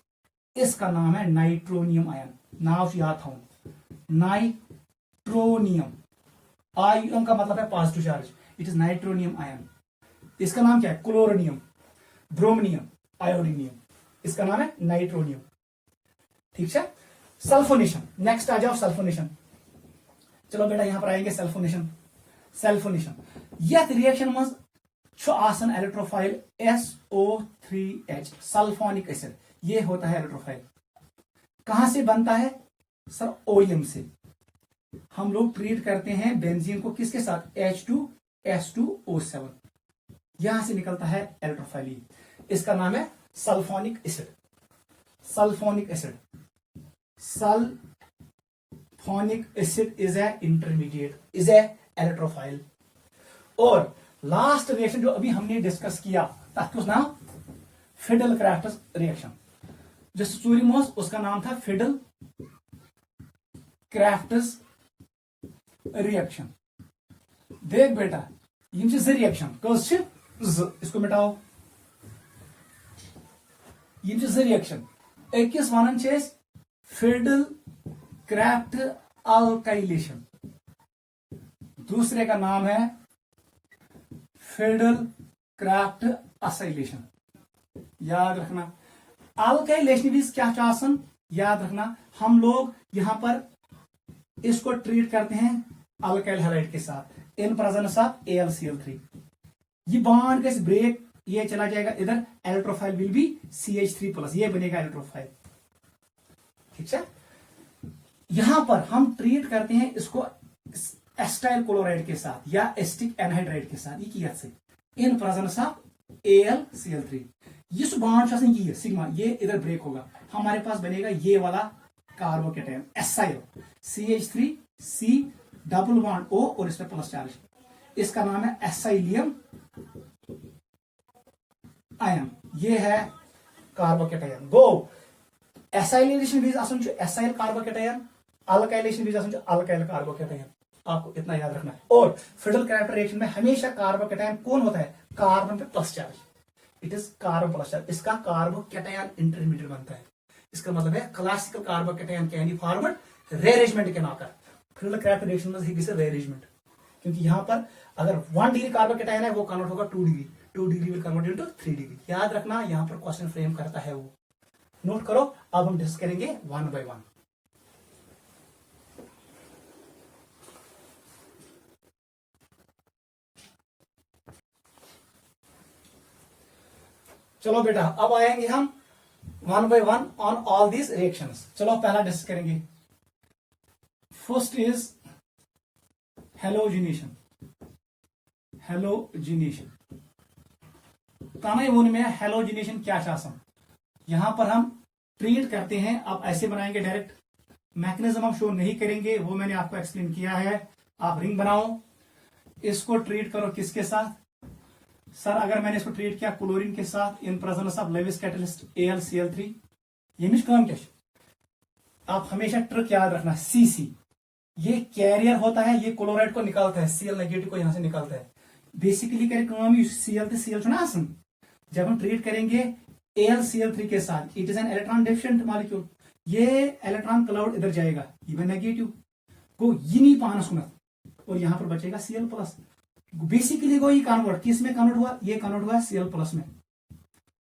इसका नाम है नाइट्रोनियम आयन, नाम याद था, नाइट्रोनियम। आयन का मतलब है positive charge, it is nitronium ion. इसका नाम क्या है? क्लोरोनियम, ब्रोमिनियम, आयोडीनियम, इसका नाम है नाइट्रोनियम। ठीक है, सल्फोनेशन, नेक्स्ट आ जाओ सल्फोनेशन। चलो बेटा यहां पर आएंगे सल्फोनेशन। सल्फोनेशन यह रिएक्शन मज इलेक्ट्रोफाइल SO3H सल्फोनिक एसिड, ये होता है इलेक्ट्रोफाइल। कहां से बनता है? सर OM से। हम लोग ट्रीट करते हैं बेंजीन को किसके साथ? H2S2O7, यहां से निकलता है इलेक्ट्रोफाइल। इसका नाम है sulphonic acid, sulphonic acid. Sulphonic acid is A intermediate, is a electrophile. और लास्ट रिएक्शन जो अभी हमने डिस्कस किया, ताकि नाम फिडल क्राफ्ट्स रिएक्शन, जो सूरीमोस उसका नाम था फिडल क्राफ्ट्स रिएक्शन। देख बेटा ये रिएक्शन कस, इसको मिटाओ, ये रिएक्शन अकिस वन फिडल क्राफ्ट अल्काइलेशन, दूसरे का नाम है फिडल क्राफ्ट असाइलेशन। याद रखना अल्काइलेशन भी क्या चाहसन, याद रखना हम लोग यहां पर इसको ट्रीट करते हैं अल्काइल हैलाइड के साथ इन प्रेजेंस ऑफ AlCl3। ये बॉन्ड का ब्रेक, ये चला जाएगा इधर, इलेक्ट्रोफाइल विल बी CH3+, ये बनेगा इलेक्ट्रोफाइल। ठीक है, यहां पर हम ट्रीट करते हैं इसको एस्टाइल क्लोराइड के साथ या एस्टिक एनहाइड्राइड के साथ, ये से इन प्रेजेंस ऑफ AlCl3। इस बॉन्ड ये सिग्मा, ये इधर ब्रेक होगा, हमारे पास बनेगा ये वाला carbocation acyl CH3C double bond O और इस पे प्लस चार्ज, इसका नाम है एसाइलियम आयन, ये है कार्बोकेटायन। गो एसाइलेशन बीज आसन एसाइल कार्बोकेटायन, अल्काइलेशन बीज आसन अल्काइल कार्बोकेटायन, आपको इतना याद रखना है। और फिडल क्राफ्ट रिएक्शन में हमेशा कार्बोकेटायन कौन होता है? कार्बन पे plus charge, it is carbon plus charge, इसका कार्बोकेटायन इंटरमीडिएट बनता है। इसका मतलब है classical carbocation can be formed rearrangement के नाकर। फिडल क्राफ्ट रिएक्शन में rearrangement, क्योंकि यहां पर अगर 1 डिग्री कार्बोकेटायन है वो कन्वर्ट होगा 2 degree, 2 degree will convert into 3 degree. याद रखना यहां पर क्वेश्चन फ्रेम करता है वो। नोट करो, अब हम डिस्कस करेंगे वन बाय वन। चलो बेटा, अब आएंगे हम one by one on all these reactions. चलो पहला डिस्कस करेंगे। First is halogenation. हेलोजिनेशन तने वोन में हेलोजिनेशन क्या चाहम, यहां पर हम ट्रीट करते हैं। अब ऐसे बनाएंगे डायरेक्ट, मैकेनिज्म हम शो नहीं करेंगे, वो मैंने आपको एक्सप्लेन किया है। आप रिंग बनाओ, इसको ट्रीट करो किसके साथ सर, अगर मैंने इसको ट्रीट किया क्लोरीन के साथ in presence of Lewis catalyst AlCl3, यमिश काम क्या? आप हमेशा ट्रिक याद रखना, Cc ये कैरियर होता है, ये क्लोराइड को निकालता है, Cl नेगेटिव को यहां से निकालता है। बेसिकली करे काम Cl तो Cl चुना आसन, जब हम ट्रीट करेंगे AlCl3 के साथ, it is an electron deficient molecule, ये इलेक्ट्रॉन क्लाउड इधर जाएगा, ये नेगेटिव को ये नहीं पाना सुना, और यहां पर बचेगा Cl+। बेसिकली को ये कन्वर्ट किस में कन्वर्ट हुआ, ये कन्वर्ट हुआ Cl+ में,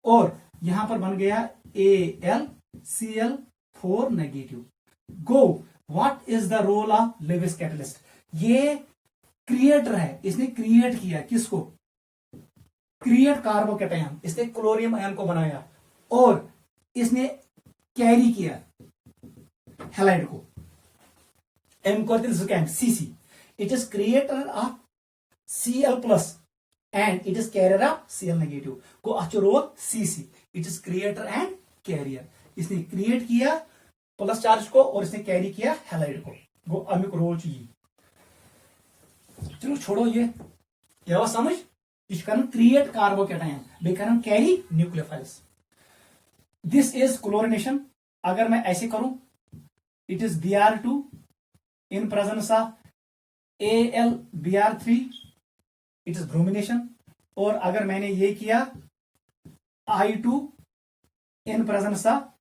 और यहां पर बन गया AlCl4 negative. Go, what is the role of Lewis catalyst? ये क्रिएटर है, इसने क्रिएट किया किसको? क्रिएट कार्बोकैटायन, इसने क्लोरीन आयन को बनाया, और इसने कैरी किया हैलाइड को, एम को Cc। It is creator of Cl+ and it is carrier of Cl negative को अच्छो role Cc, it is creator and carrier। इसने क्रिएट किया प्लस चार्ज को और इसने कैरी किया हैलाइड को, वो अमिक रोल चाहिए। चलो छोड़ो ये क्या समझ, इस कारण क्रिएट कार्बोकैटायन, बेकारण कैरी न्यूक्लियोफाइल्स। This is chlorination. अगर मैं ऐसे करूं, it is Br2 in presence of AlBr3, it is bromination. और अगर मैंने ये किया I2 in presence of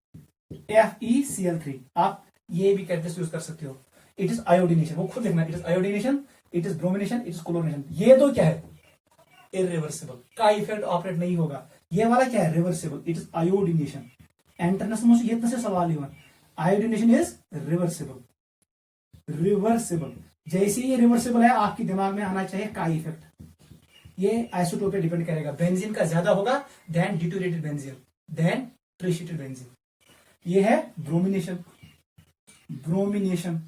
FeCl3, आप ये भी कैरेक्टरिस्टिक यूज कर सकते हो, इट इज आयोडीनेशन। वो खुद लिखना, it is iodination, it is bromination, it is chlorination. ये तो क्या है, इरिवर्सिबल, का इफेक्ट ऑपरेट नहीं होगा। ये वाला क्या है, reversible, it is iodination. Entrance में ये से सवाल हुआ, आयोडीनेशन इज रिवर्सिबल। रिवर्सिबल जैसे ये रिवर्सिबल है, आपके दिमाग में आना चाहिए का इफेक्ट। ये आइसोटोप पे डिपेंड करेगा, बेंजीन का ज्यादा होगा देन ड्यूटेरेटेड बेंजीन, देन ट्रिशिटेड बेंजीन। ये है ब्रोमिनेशन। ब्रोमिनेशन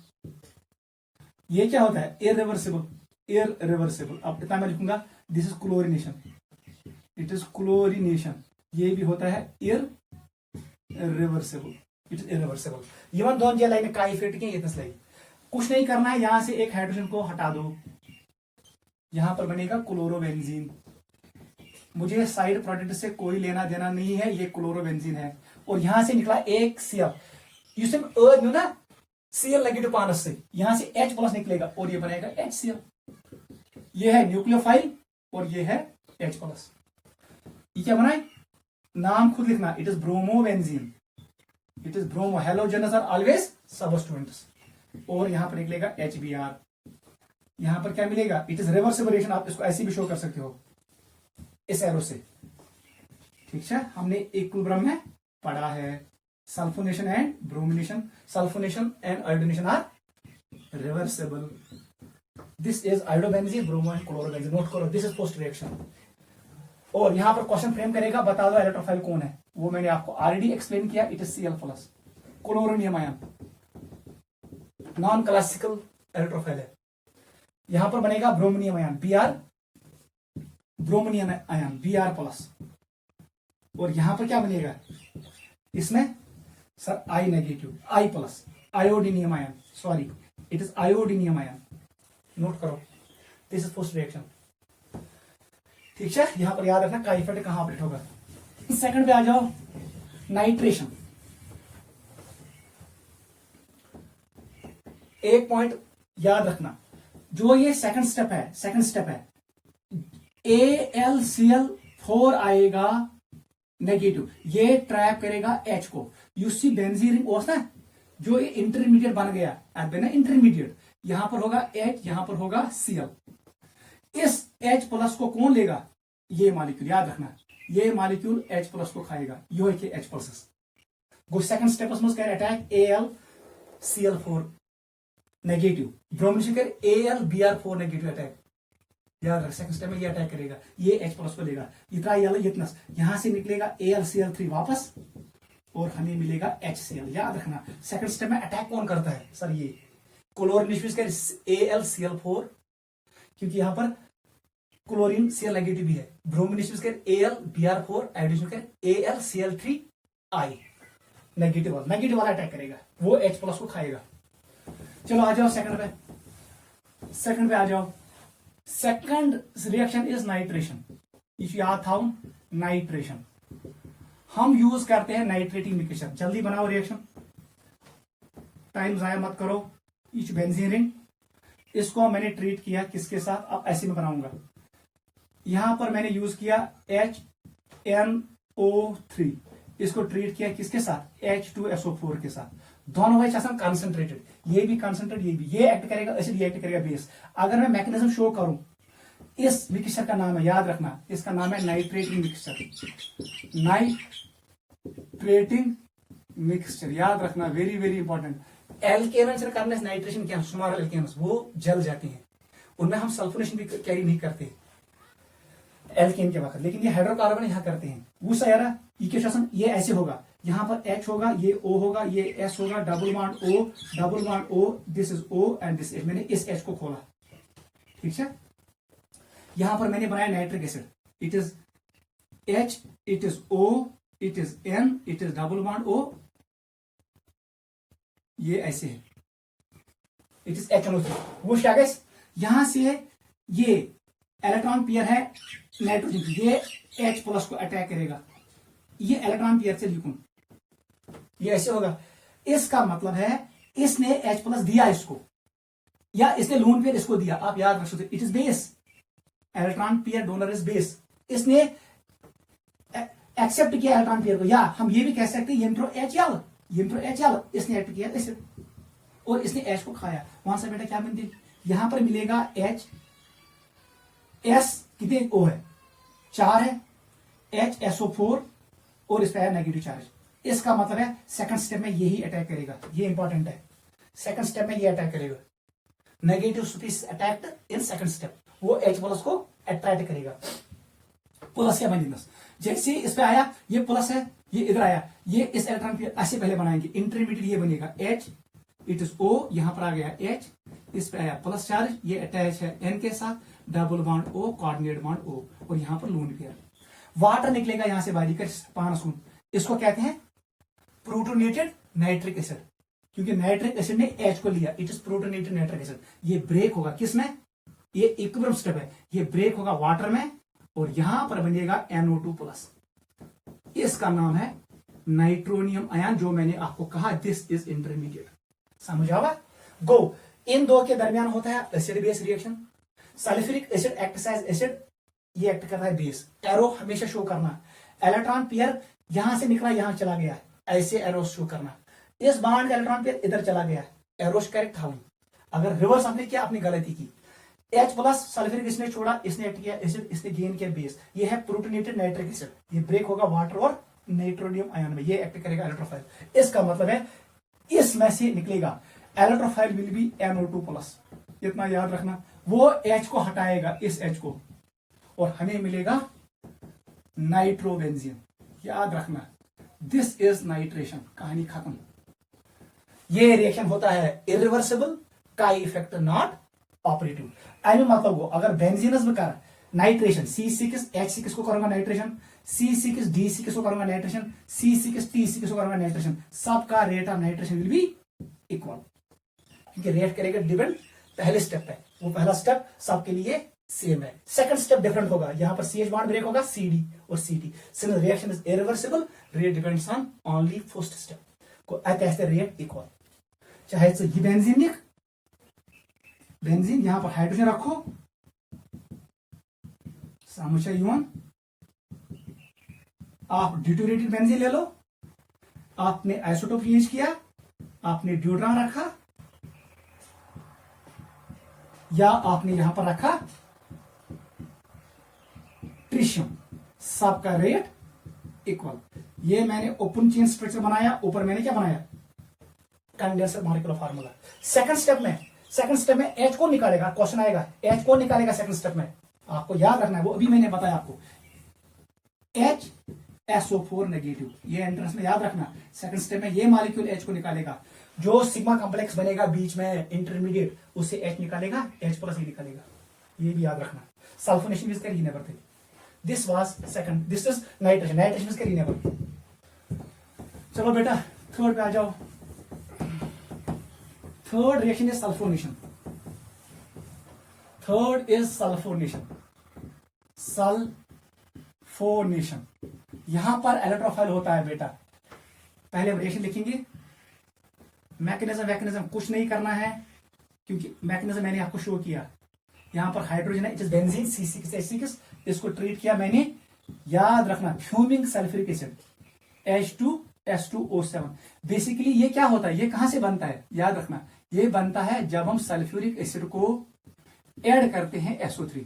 ये क्या होता है, इरिवर्सिबल। इरिवर्सिबल, अब इतना मैं लिखूंगा, this is chlorination, it is chlorination. ये भी होता है irreversible, it is irreversible. Even दोन जे लाइन का इफेक्ट के इतने लाइन कुछ नहीं करना है, यहां से एक हाइड्रोजन को हटा दो, यहां पर बनेगा क्लोरोबेंजीन। मुझे साइड प्रोडक्ट से कोई लेना देना नहीं है, ये क्लोरोबेंजीन है। और यहां से निकला एक Cl, ना Cl नेगेटिव पानस से, यहां से H+ निकलेगा और ये बनेगा HCl। ये है न्यूक्लियोफाइल और ये है H+। ये क्या बनाए, नाम खुद लिखना, it is bromobenzene, it is bromo. Halogens are always substituents. और यहां पर निकलेगा HBr। यहां पर क्या मिलेगा, इट इज रिवर्सिबल रिएक्शन। आप इसको ऐसे भी शो कर सकते हो इस एरो से, ठीक है। हमने इक्विलिब्रियम में पढ़ा है, sulphonation and bromination, sulphonation and iodination are reversible. This is iodobenzene, bromo and chlorobenzene. Note करो, दिस इज पोस्ट रिएक्शन। और यहां पर क्वेश्चन फ्रेम करेगा, बता दो इलेक्ट्रोफाइल कौन है, वो मैंने आपको ऑलरेडी एक्सप्लेन किया, it is Cl+। Chloronium ion non classical electrophile है। यहां पर बनेगा bromonium ion, Br, bromonium ion Br+। और यहां पर क्या बनेगा, इसमें सर I negative, I+, iodonium ion, sorry it is iodonium ion. Note करो, दिस इज पोस्ट रिएक्शन, ठीक है। यहां पर याद रखना का इफेक्ट कहां ऑपरेट होगा। सेकंड पे आ जाओ, नाइट्रेशन। एक पॉइंट याद रखना, जो ये सेकंड स्टेप है, AlCl4 आएगा नेगेटिव, ये ट्रैप करेगा H को। यूसी बेंजीन रिंग ना, जो ये इंटरमीडिएट बन गया, अब ना इंटरमीडिएट, यहां पर होगा H, यहां पर होगा Cl। इस H+ को कौन लेगा, ये मॉलिक्यूल। याद रखना, ये मॉलिक्यूल H+ को खाएगा, यो है H+। गो सेकंड स्टेपस मज कर अटैक AlCl4 नेगेटिव, ब्रोमीन कर AlBr4 नेगेटिव अटैक। याद रख सेकंड स्टेप में ये अटैक करेगा, ये H प्लस को लेगा, इतना इतनस, यहां से निकलेगा AlCl3 वापस और हमें मिलेगा HCl। याद रखना सेकंड स्टेप में अटैक कौन करता है सर, ये क्लोरीन कर AlCl4, क्योंकि यहां पर क्लोरीन Cl नेगेटिव भी है, ब्रोमीन कर AlBr4, एडिशन कर AlCl3I नेगेटिव वाला अटैक करेगा, वो H प्लस को खाएगा। चलो आ जाओ सेकंड पे आ जाओ। सेकंड रिएक्शन इज नाइट्रेशन, याद था नाइट्रेशन। हम यूज करते हैं नाइट्रेटिंग मिक्सचर। जल्दी बनाओ रिएक्शन, टाइम जाया मत करो। इच बेंजीन रिंग, इसको मैंने ट्रीट किया किसके साथ, अब ऐसे में बनाऊंगा। यहां पर मैंने यूज किया HNO3, इसको ट्रीट किया किसके साथ, H2SO4 के साथ। दोनों है कंसंट्रेटेड, ये भी कंसंट्रेट, ये भी, ये एक्ट करेगा एसिड, ये एक्ट करेगा बेस। अगर मैं मैकेनिज्म शो करूं, इस मिक्सचर का नाम है, याद रखना इसका नाम है नाइट्रेटिंग मिक्सचर, नाइट्रेटिंग मिक्सचर, याद रखना, वेरी वेरी इंपॉर्टेंट। एल्केन्स करने से नाइट्रेशन क्या, स्मॉल एल्केन्स वो जल जाते हैं, उनमें हम सल्फोनेशन भी कैरी नहीं करते एल्केन के वक्त, लेकिन ये हाइड्रोकार्बन यहां करते हैं। वो सारा इक्वेशन ये ऐसे होगा, यहां पर H होगा, ये O होगा, ये S होगा, double bond O, this is O and this H। मैंने इस H को खोला, ठीक है। यहां पर मैंने बनाया nitric acid, it is H, it is O, it is N, it is double bond O, ये ऐसे है, इट इज HNO3। वो क्या गैस, यहां से ये इलेक्ट्रॉन पेयर है नाइट्रोजन, ये H प्लस को अटैक करेगा, ये इलेक्ट्रॉन पेयर से लिखूं, ये ऐसे होगा। इसका मतलब है इसने H प्लस दिया इसको, या इसने लोन पेयर इसको दिया, आप याद रख सकते, it is base, electron pair donor is base. इसने एक्सेप्ट किया इलेक्ट्रॉन पेयर को, या हम ये भी कह सकते हैं इंट्रो HL, इसने एक्ट किया एसिड और इसने H को खाया। वहां से बेटा क्या मिलती, यहां पर मिलेगा H, S कितने O है, 4 है, HSO4 और इस पर है नेगेटिव चार्ज। इसका मतलब है सेकंड स्टेप में यही अटैक करेगा, ये इंपॉर्टेंट है, सेकंड स्टेप में ये अटैक करेगा, नेगेटिव स्पीसीज अटैक्ड इन सेकंड स्टेप, वो H प्लस को अट्रैक्ट करेगा। प्लस क्या बनेगा, जैसे इस पे आया ये प्लस है, ये इधर आया, ये इस इलेक्ट्रॉन पेयर ऐसे पहले बनाएंगे, इंटरमीडिएट ये बनेगा H, इट इज O, यहां पर आ गया H, इस पे आया प्लस चार्ज, ये अटैच है N के साथ, double bond O, coordinate bond O, और यहां पर लोन पेयर। वाटर निकलेगा यहां से बाहर, पानसून, इसको कहते हैं प्रोटोनेटेड नाइट्रिक एसिड, क्योंकि नाइट्रिक एसिड ने H को लिया, it is protonated nitric acid. ये ब्रेक होगा किसमें, ये इक्विलिब्रियम स्टेप है, ये ब्रेक होगा वाटर में और यहां पर बनेगा NO2 प्लस, इसका नाम है नाइट्रोनियम आयन, जो मैंने आपको कहा दिस इज इंटरमीडिएट। समझ आवा। गो, इन दो के दरमियान होता है acid base reaction. Sulphuric acid acts as acid, ये एक्ट करता है बेस। एरो हमेशा शो करना, इलेक्ट्रॉन पेयर यहां से निकला यहां चला गया, ऐसे एरो शो करना। इस बाड का इलेक्ट्रॉन पेयर इधर चला गया, एरो करेक्ट था। अगर रिवर्स आपने किया, आपने गलती की। H प्लस सल्फ्यूरिक इसने छोड़ा, इसने एक्ट किया एसिड, इसने गेन किया बेस। ये है प्रोटोनेटेड नाइट्रिक एसिड, ये ब्रेक होगा वाटर और नाइट्रोनियम आयन में, ये एक्ट करेगा इलेक्ट्रोफाइल। इसका मतलब है इसमें से निकलेगा electrophile will be NO2 plus, इतना याद रखना। वो H को हटाएगा, इस H को, और हमें मिलेगा नाइट्रोबेंजीन, याद रखना, दिस इज नाइट्रेशन, कहानी खत्म। ये रिएक्शन होता है इरिवर्सिबल, का इफेक्ट नॉट ऑपरेटिव। एनी मतलब वो अगर बेंजीनस में कर नाइट्रेशन, C6H6 को करूंगा नाइट्रेशन, C6D6 को करूंगा नाइट्रेशन, C6T6 को करूंगा नाइट्रेशन, सबका rate of nitration will be equal, क्योंकि रेट करेगा डिपेंड पहले स्टेप पे, वो पहला स्टेप सबके लिए सेम है। सेकंड स्टेप डिफरेंट होगा, यहां पर CH बॉन्ड ब्रेक होगा, CD और CT। Since reaction is irreversible, rate depends on only first step, को ऐसे रेट इक्वल। चाहे तो ये बेंजीन लिख, बेंजीन यहां पर हाइड्रोजन रखो, समझा यून, आप ड्यूटेरेटेड बेंजीन ले लो, आपने आइसोटोप यूज किया, आपने ड्यूट्रान रखा, या आपने यहां पर रखा ट्रिशियम, सबका रेट इक्वल। ये मैंने ओपन चेन स्ट्रक्चर बनाया, ऊपर मैंने क्या बनाया, condenser molecular formula. Second step में एच को निकालेगा, क्वेश्चन आएगा एच को निकालेगा सेकंड स्टेप में, आपको याद रखना है, वो अभी मैंने बताया आपको, एच SO4 नेगेटिव, ये एंट्रेंस में याद रखना। सेकंड स्टेप में ये मॉलिक्यूल एच को निकालेगा, जो सिग्मा कॉम्प्लेक्स बनेगा बीच में इंटरमीडिएट, उससे एच निकालेगा, H प्लस E निकालेगा, ये भी याद रखना। सल्फोनेशन इज करी नेवर थे, this was second, this is nitration is करी नेवर। चलो बेटा थर्ड पे आ जाओ। Third reaction is sulphonation. Third is sulphonation. Sulphonation, यहां पर इलेक्ट्रोफाइल होता है बेटा। पहले हम रिएक्शन लिखेंगे, मैकेनिज्म कुछ नहीं करना है, क्योंकि मैकेनिज्म मैंने आपको शो किया। यहां पर हाइड्रोजन है, इट इज बेंजीन C6H6, इसको ट्रीट किया मैंने, याद रखना fuming sulphuric acid H2S2O7। Basically ये क्या होता है, ये कहां से बनता है, याद रखना, ये बनता है जब हम सल्फ्यूरिक एसिड को ऐड करते हैं SO3,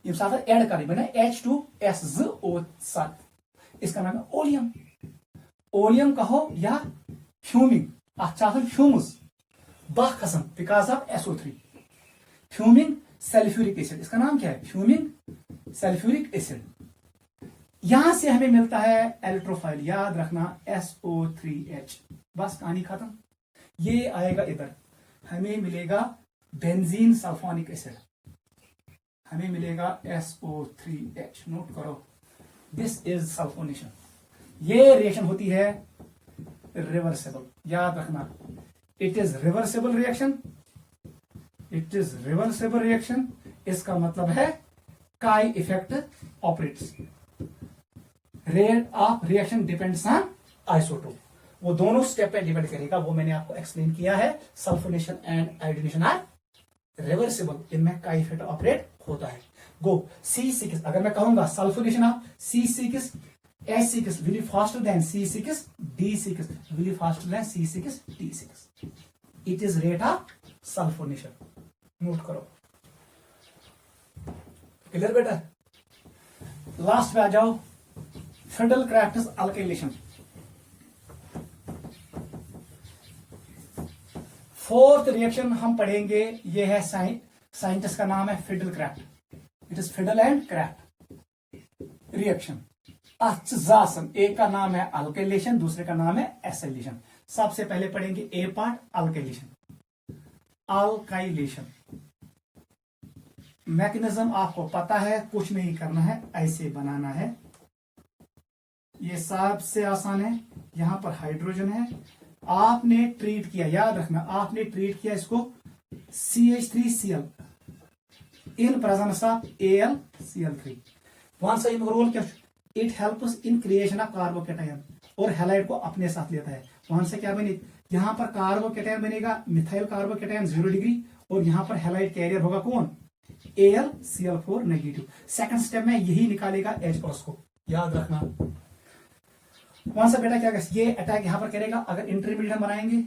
ऐड करें H2SO7, इसका नाम है ओलियम। ओलियम कहो या फ्यूमिंग, फ्यूम्स बह खसम because of SO3, fuming sulphuric acid, इसका नाम क्या है, फ्यूमिंग सल्फ्यूरिक एसिड। यहां से हमें मिलता है इलेक्ट्रोफाइल, याद रखना SO3H, बस कहानी खत्म। ये आएगा इधर, हमें मिलेगा बेंजीन सल्फोनिक एसिड, हमें मिलेगा SO3H, नोट करो, दिस इज सल्फोनेशन। ये रिएक्शन होती है रिवर्सिबल, याद रखना, it is reversible reaction, it is reversible reaction. इसका मतलब है काई effect operates, rate of reaction depends on isotope, वो दोनों स्टेप पे डिपेंड करेगा, वो मैंने आपको एक्सप्लेन किया है। Sulphonation and iodination are reversible, इनमें काई इफेक्ट ऑपरेट होता है। गो C6, अगर मैं कहूंगा sulphonation of C6 H6 will be faster than C6 D6 will be faster than C6 D6, it is rate of sulphonation, note करो, क्लियर बेटा। Last पे आ जाओ, फिडेल-क्राफ्ट्स अल्काइलेशन। फोर्थ रिएक्शन हम पढ़ेंगे, ये है साइंटिस्ट का नाम है Friedel Crafts, it is Friedel and Crafts reaction. अचजासन, एक का नाम है अल्काइलेशन, दूसरे का नाम है एसिलेशन। सबसे पहले पढ़ेंगे ए पार्ट, अल्काइलेशन। अल्काइलेशन मैकेनिज्म आपको पता है, कुछ नहीं करना है, ऐसे बनाना है, ये सबसे आसान है। यहां पर हाइड्रोजन है, आपने ट्रीट किया, याद रखना, आपने ट्रीट किया इसको CH3Cl in presence of AlCl3। वहां से रोल क्या, it helps in creation of carbocation, और हैलाइड को अपने साथ लेता है। वहां से क्या बने, यहां पर कार्बोकेटायन बनेगा मिथाइल कार्बोकेटायन 0 डिग्री, और यहां पर हैलाइड कैरियर होगा कौन, AlCl4 नेगेटिव। सेकंड स्टेप में यही निकालेगा H प्लस को, याद रखना। वहां से बेटा क्या कर, ये अटैक यहां पर करेगा, अगर इंटरमीडिएट हम बनाएंगे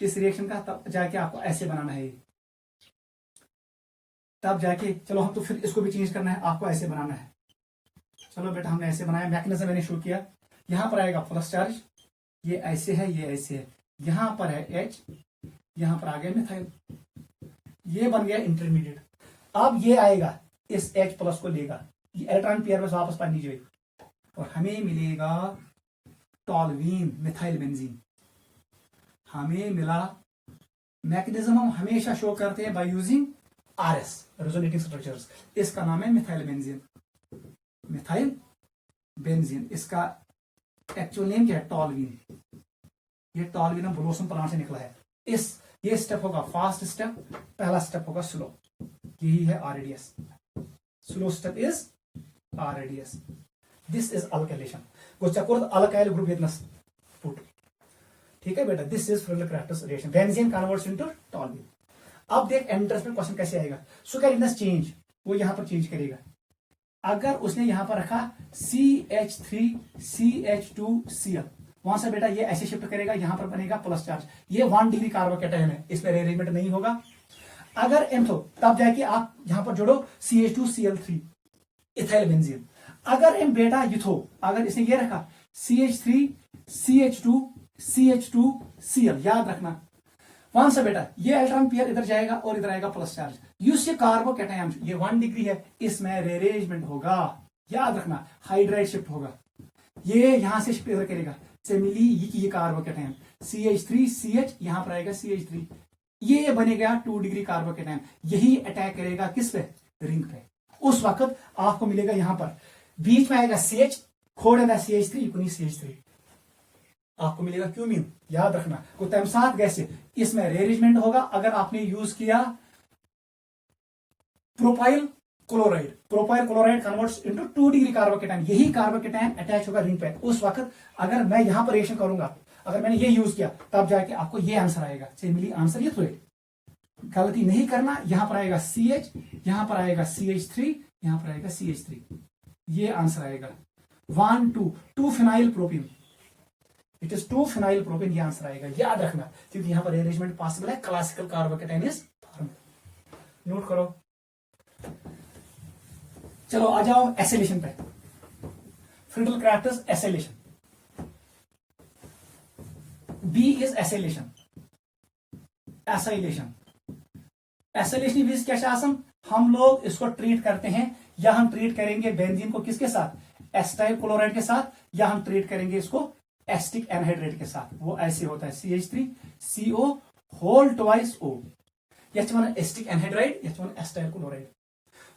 इस रिएक्शन का, तब जाके आपको ऐसे बनाना है, तब जाके, चलो हम तो फिर इसको भी चेंज करना है, आपको ऐसे बनाना है। चलो बेटा हमने ऐसे बनाया, मैकेनिज्म मैंने शो किया। यहां पर आएगा प्लस चार्ज, ये ऐसे है, ये ऐसे है, यहां पर है H, यहां पर आ गया मिथाइल, ये बन गया इंटरमीडिएट। अब ये आएगा, इस H प्लस को लेगा, ये इलेक्ट्रॉन पेयर में वापस पानी जाए, और हमें मिलेगा टॉल्वीन मिथाइल बेंजीन, हमें मिला। मैकेनिज्म हम हमेशा शो करते हैं by using RS, resonating structures. इसका नाम है मिथाइल बेंजीन, मिथाइल बेंजीन, इसका एक्चुअल नेम क्या है, टॉल्वीन। ये टॉल्वीन ब्लोसम प्लांट से निकला है। ये स्टेप होगा फास्ट स्टेप, पहला स्टेप होगा स्लो, यही है RADS, slow step is RADS। This is alkylation, alkyl group विदनेस पुट, ठीक है बेटा। This is Friedel Crafts reaction, benzene converts into toluene. अब देख एंट्रेंस में क्वेश्चन कैसे आएगा, सुकैरिनस चेंज, वो यहां पर चेंज करेगा। अगर उसने यहां पर रखा CH3CH2Cl, वहां से बेटा ये ऐसे शिफ्ट करेगा, यहां पर बनेगा प्लस चार्ज, ये 1 डिग्री कार्बोकेटायन है, इसमें रीअरेंजमेंट नहीं होगा। अगर एंथो, तब जाके आप यहां पर जोड़ो CH2Cl3 इथाइल बेंजीन। अगर एम बेटा युथो, अगर इसने ये रखा CH3 CH2 CH2 Cl, याद रखना। वहां से बेटा ये इलेक्ट्रॉन पेयर इधर जाएगा और इधर आएगा प्लस चार्ज। ये कार्बोकैटायन ये 1 डिग्री है, इसमें रेरेंजमेंट होगा, याद रखना, हाइड्राइड शिफ्ट होगा, ये यहां से शिफ्ट इधर करेगा। सिमिली ये कार्बोकैटायन CH3 CH, यहां पर आएगा CH3, ये बनेगा 2 डिग्री कार्बोकैटायन, यही अटैक करेगा किस पे, रिंग पे। उस वक्त आपको मिलेगा यहां पर बीच में आएगा CH, खोड़ेगा CH3 कुनी CH3, आपको मिलेगा क्यूमीन, याद रखना। तो तम साथ गैसे इसमें रेरेंजमेंट होगा। अगर आपने यूज किया propyl chloride converts into 2 degree carbocation, यही कार्बोकैटायन अटैच होगा रिंग पे। उस वक्त अगर मैं यहां पर रिएक्शन करूंगा, अगर मैंने ये यूज किया, तब जाके आपको ये आंसर आएगा। सिमिली आंसर ये थोड़े गलती नहीं करना। यहां पर आएगा CH, यहां पर आएगा CH3, यहां पर आएगा CH3, ये आंसर आएगा 1 2 phenyl propyne, it is 2 phenyl propyne, ये आंसर आएगा, याद रखना, क्योंकि यहां पर अरेंजमेंट पॉसिबल है classical carbocation is form. Note करो। चलो आ जाओ एसिलेशन पे, Friedel Crafts acylation. B is acylation, acylation विज क्या शासन, हम लोग इसको ट्रीट करते हैं, या हम ट्रीट करेंगे बेंजीन को किसके साथ, एस्टाइल क्लोराइड के साथ, या हम ट्रीट करेंगे इसको एस्टिक एनहाइड्रेट के साथ। वो ऐसे होता है CH3 CO whole twice O, यह एस्टिक एनहाइड्राइड, यह एस्टाइल क्लोराइड।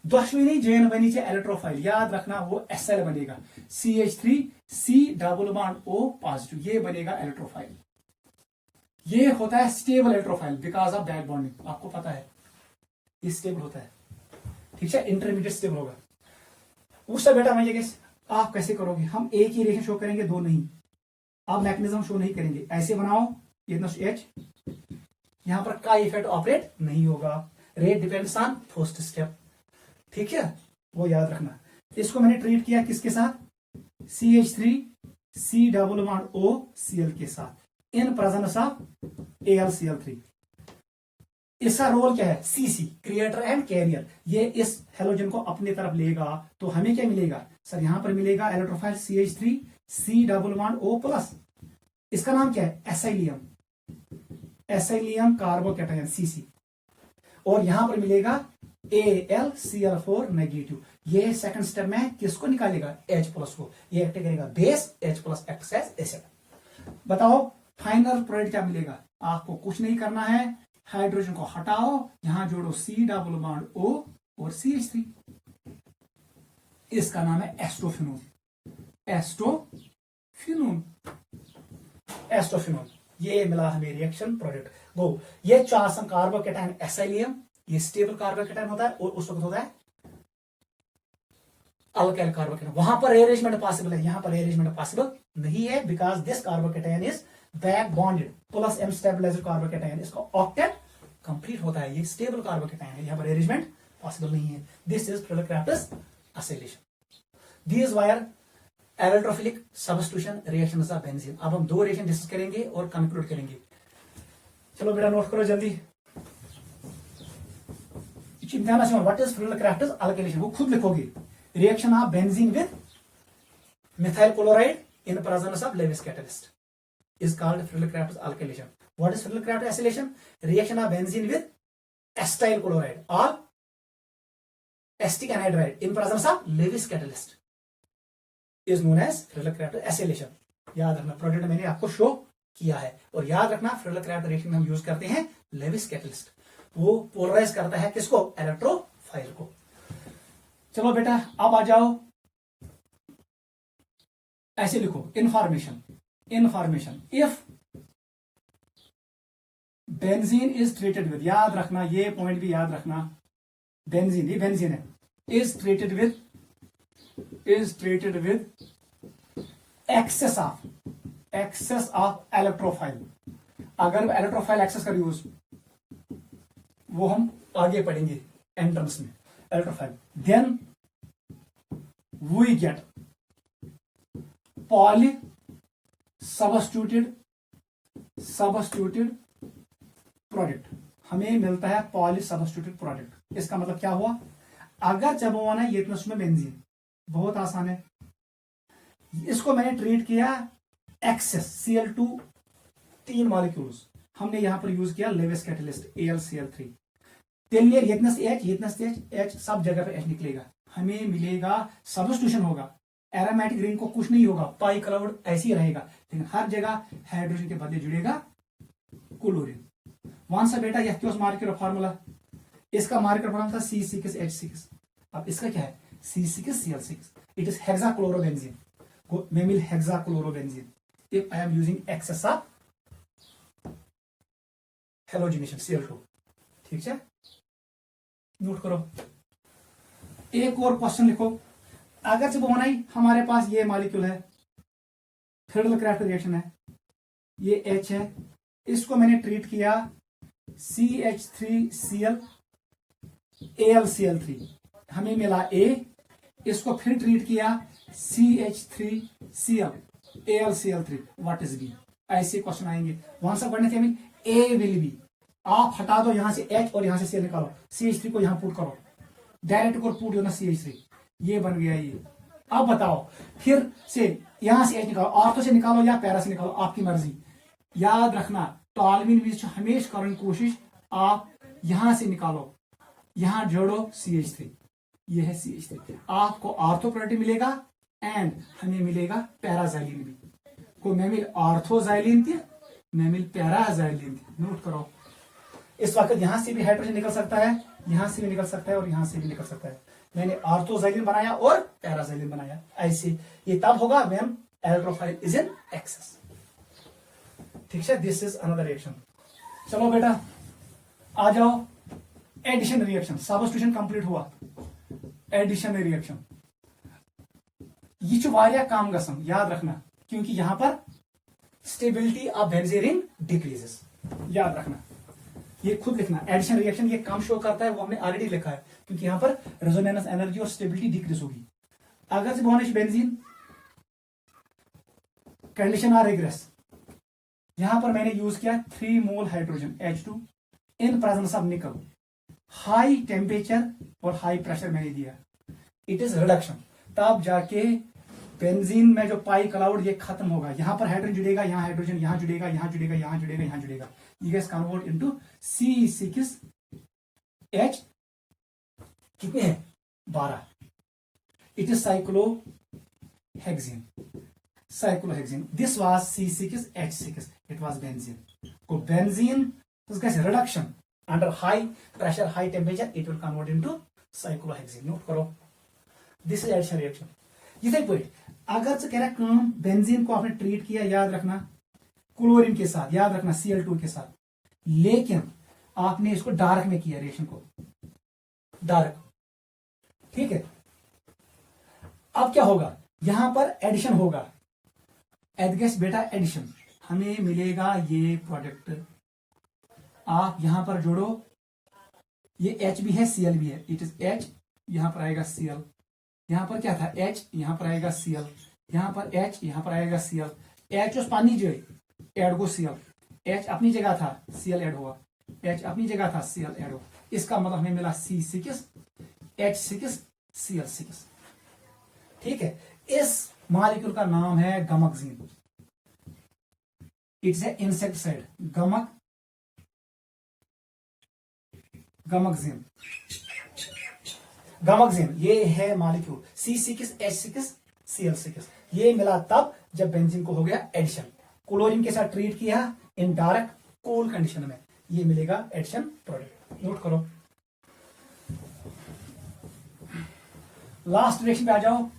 दोशवनी जैन बनी इलेक्ट्रोफाइल, याद रखना वो SL बनेगा, CH3 C double bond O positive, ये बनेगा इलेक्ट्रोफाइल। ये होता है stable electrophile because of back bonding, आपको पता है ये स्टेबल होता है, ठीक है, इंटरमीडिएट स्टेबल होगा। उससे बेटा मैं ये आप कैसे करोगे, हम एक ही रिएक्शन शो करेंगे, दो नहीं, आप मैकेनिज्म शो नहीं करेंगे। ऐसे बनाओ, ये H, यहां पर का इफेक्ट ऑपरेट नहीं होगा, rate depends on first step, ठीक है, वो याद रखना। इसको मैंने ट्रीट किया किसके साथ, CH3 C double bond O Cl के साथ, इन प्रेजेंस ऑफ AlCl3। इसका रोल क्या है, CC क्रिएटर एंड कैरियर, ये इस हेलोजन को अपनी तरफ लेगा, तो हमें क्या मिलेगा सर, यहां पर मिलेगा electrophile CH3 C double bond O plus, इसका नाम क्या है, एसाइलियम कार्बोकैटायन CC, और यहां पर मिलेगा AlCl4 नेगेटिव। ये सेकंड स्टेप में किसको निकालेगा, H प्लस को, ये एक्ट करेगा base, H plus act as acid. बताओ फाइनल प्रोडक्ट क्या मिलेगा, आपको कुछ नहीं करना है, हाइड्रोजन को हटाओ, यहां जोड़ो C डबल बॉन्ड O और CH3, इसका नाम है एस्टोफिनोन, एस्टोफिनोन। ये मिला हमें रिएक्शन प्रोडक्ट। गो, ये चार कार्बोकैटायन एसाइलियम, ये स्टेबल कार्बोकैटायन होता है, और उस वक्त होता है अल्काइल कार्बोकैटायन। वहां पर अरेंजमेंट पॉसिबल है, यहां पर अरेंजमेंट पॉसिबल नहीं है, because this carbocation is back bonded plus M stabiliser carbocation, इसका ऑक्टेट कंप्लीट होता है, ये स्टेबल कार्बोकैटायन है, यहां पर अरेंजमेंट पॉसिबल नहीं है। This is Friedel Crafts acylation. These were electrophilic substitution reactions of benzene। अब हम दो रिएक्शन डिस्कस करेंगे और कंक्लूड करेंगे। चलो बेटा नोट करो जल्दी। व्हाट इज फ्रिडल-क्राफ्टर्स अल्काइलेशन, वो खुद लिखोगे, reaction of benzene with methyl chloride in presence of Lewis catalyst is called Friedel Crafts alkylation. What is Friedel Crafts acylation? Reaction of benzene with acetyl chloride or acetic anhydride in presence of Lewis catalyst is known as Friedel-crafters acylation। याद रखना, product मैंने आपको show किया है, और याद रखना Friedel-crafters reaction में हम यूज करते हैं लेविस कैटलिस्ट, वो पोलराइज करता है किसको, इलेक्ट्रोफाइल को। चलो बेटा अब आ जाओ, ऐसे लिखो, information if benzene is treated with, याद रखना ये पॉइंट भी याद रखना, बेंजीन, ये बेंजीन है, is treated with excess of electrophile. अगर इलेक्ट्रोफाइल एक्सेस का यूज, वो हम आगे पढ़ेंगे एंट्रेंस में, electrophile, then we get poly substituted product, हमें मिलता है पॉली सबस्टिट्यूटेड प्रोडक्ट। इसका मतलब क्या हुआ, अगर जब होना है ये में बेंजीन, बहुत आसान है, इसको मैंने ट्रीट किया एक्सेस Cl2 3 मॉलिक्यूल्स, हमने यहां पर यूज किया Levi's catalyst AlCl3। Teliyar H सब जगह पे H निकलेगा, हमें मिलेगा सब्स्टिट्यूशन होगा। एरोमेटिक रिंग को कुछ नहीं होगा, पाई क्लाउड ऐसे ही रहेगा, लेकिन हर जगह हाइड्रोजन के बदले जुड़ेगा क्लोरीन। वहां से बेटा यह क्यों मार्कर फार्मूला, इसका मार्कर फार्मूला था C6H6। अब इसका क्या है C6Cl6। इट इज हेक्साक्लोरोबेंजीन, मेमिल hexachlorobenzene if I am using excess of halogenation Cl2। ठीक है, नोट करो। एक और क्वेश्चन लिखो, अगर से बनाई हमारे पास ये मॉलिक्यूल है, थर्डल क्रैफ्ट रिएक्शन है, ये H है, इसको मैंने ट्रीट किया CH3Cl AlCl3, हमें मिला A। इसको फिर ट्रीट किया CH3Cl AlCl3, what is B। ऐसे क्वेश्चन आएंगे, वहां से पढ़ने थे हमें A विल बी। आप हटा दो यहां से H और यहां से Cl निकालो, CH3 को यहां पुट करो, डायरेक्ट को पुट ना CH3, ये बन गया ये। अब बताओ फिर से यहां से H निकालो, ऑर्थो से निकालो या पैरा से निकालो, आपकी मर्जी। याद रखना तालमीन विज हमेशा करने की कोशिश, आप यहां से निकालो, यहां जोड़ो CH3, ये है CH3, आपको ऑर्थो प्रोडक्ट मिलेगा एंड हमें मिलेगा पैराजाइलिन भी। को मैं मिल ऑर्थोजाइलिन थी, मैं मिल पैराजाइलिन थी, नोट करो। इस वक्त यहां से भी हाइड्रोजन निकल सकता है, यहां से भी निकल सकता है और यहां से भी निकल सकता है। मैंने ऑर्थोजाइलिन बनाया और पैराजाइलिन बनाया, ऐसे ये तब होगा व्हेन एल्ड्रोफाइल इज इन एक्सेस। ठीक है, दिस इज अनदर रिएक्शन। चलो बेटा आ जाओ, एडिशन रिएक्शन, सब्स्टिट्यूशन कंप्लीट हुआ, एडिशन रिएक्शन ये वारिया काम गसन, याद रखना, क्योंकि यहां पर stability of benzene ring decreases, याद रखना, ये खुद लिखना। एडिशन रिएक्शन ये काम शो करता है, वो हमने ऑलरेडी लिखा है, क्योंकि यहां पर रेजोनेंस एनर्जी और स्टेबिलिटी डिक्रीज होगी। अगर से बोनिश बेंजीन कंडीशन आर रिग्रेस, यहां पर मैंने यूज किया 3 मोल hydrogen H2 in presence of निकल, हाई टेम्परेचर और हाई प्रेशर मैंने दिया, इट इज रिडक्शन। तब जाके बेंजीन में जो पाई क्लाउड ये खत्म होगा, यहां पर हाइड्रोजन जुड़ेगा, यहां हाइड्रोजन, यहां जुड़ेगा, यहां जुड़ेगा, यहां जुड़ेगा, यहां जुड़ेगा, ये गैस कन्वर्ट इनटू C6H कितने हैं 12। It is cyclohexene, cyclohexene, this was C6H6, it was benzene. को benzene reduction under high pressure high temperature, it will convert into cyclohexene, note करो। This is addition reaction. इथे point अगर से कह रहा काम बेंजीन को आपने ट्रीट किया, याद रखना क्लोरीन के साथ, याद रखना Cl2 के साथ, लेकिन आपने इसको डार्क में किया, रिएक्शन को डार्क, ठीक है। अब क्या होगा, यहां पर एडिशन होगा, एडगेस बेटा एडिशन, हमें मिलेगा ये प्रोडक्ट, आप यहां पर जोड़ो, ये H भी है Cl भी है, इट इज H, यहां पर आएगा Cl, यहां पर क्या था H, यहां पर आएगा Cl, यहां पर H, यहां पर आएगा Cl, H उस पानी जो ऐड को Cl, H अपनी जगह था Cl ऐड हुआ, H अपनी जगह था Cl ऐड हुआ, इसका मतलब हमें मिला C6H6Cl6, ठीक है। इस मॉलिक्यूल का नाम है गमकजीन, इट्स ए इंसेक्टिसाइड, गमकजीन, गमकजीन ये है मॉलिक्यूल C6H6Cl6, ये मिला तब जब बेंजीन को हो गया एडिशन, क्लोरीन के साथ ट्रीट किया इन डायरेक्ट कूल कंडीशन में, ये मिलेगा एडिशन प्रोडक्ट, नोट करो। लास्ट रिएक्शन पे आ जाओ,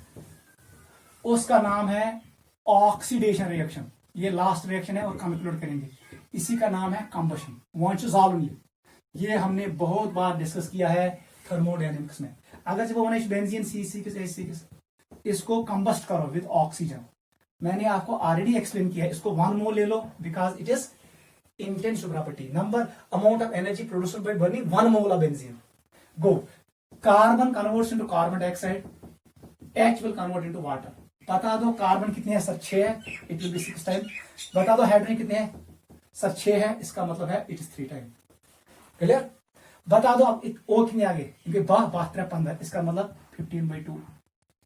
उसका नाम है ऑक्सीडेशन रिएक्शन, ये लास्ट रिएक्शन है और कंक्लूड करेंगे, इसी का नाम है कंबशन, वांचुजालुनी, ये हमने बहुत बार डिस्कस किया है थर्मोडायनेमिक्स में। अगर जब वो बेंजीन C6H6 इसको कंबस्ट करो विद ऑक्सीजन, मैंने आपको ऑलरेडी एक्सप्लेन किया है, इसको 1 मोल ले लो because it is intense property, number amount of energy produced by burning 1 mole of benzene, गो, carbon converts into carbon dioxide, H will convert into water, बता दो कार्बन कितने हैं सर 6 है, इट विल बी 6 टाइम, बता दो hydrogen कितने हैं सर 6 है, इसका मतलब है इट इज 3 टाइम, क्लियर। बता दो अब O कितने आगे, क्योंकि 12 15, इसका मतलब 15/2,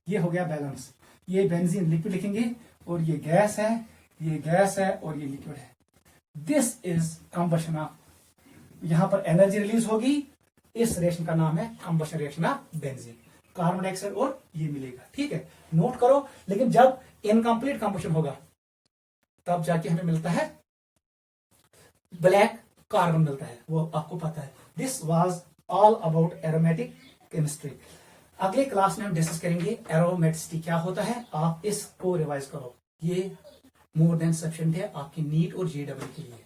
ये हो गया बैलेंस। ये बेंजीन लिक्विड लिखेंगे और ये गैस है, ये गैस है और ये लिक्विड है। दिस इज कंबशन ऑफ, यहां पर एनर्जी रिलीज होगी, इस रिएक्शन का नाम है combustion reaction of benzene. Carbon dioxide और ये मिलेगा, ठीक है, नोट करो। लेकिन जब इनकम्प्लीट कंबशन होगा तब जाके हमें मिलता है ब्लैक कार्बन मिलता है, वो आपको पता है। This was all about aromatic chemistry. अगले क्लास में हम डिस्कस करेंगे एरोमेटिसिटी क्या होता है। आप इसको रिवाइज करो, ये मोर देन सफिशिएंट है आपकी नीट और जेडब्ल्यू के लिए।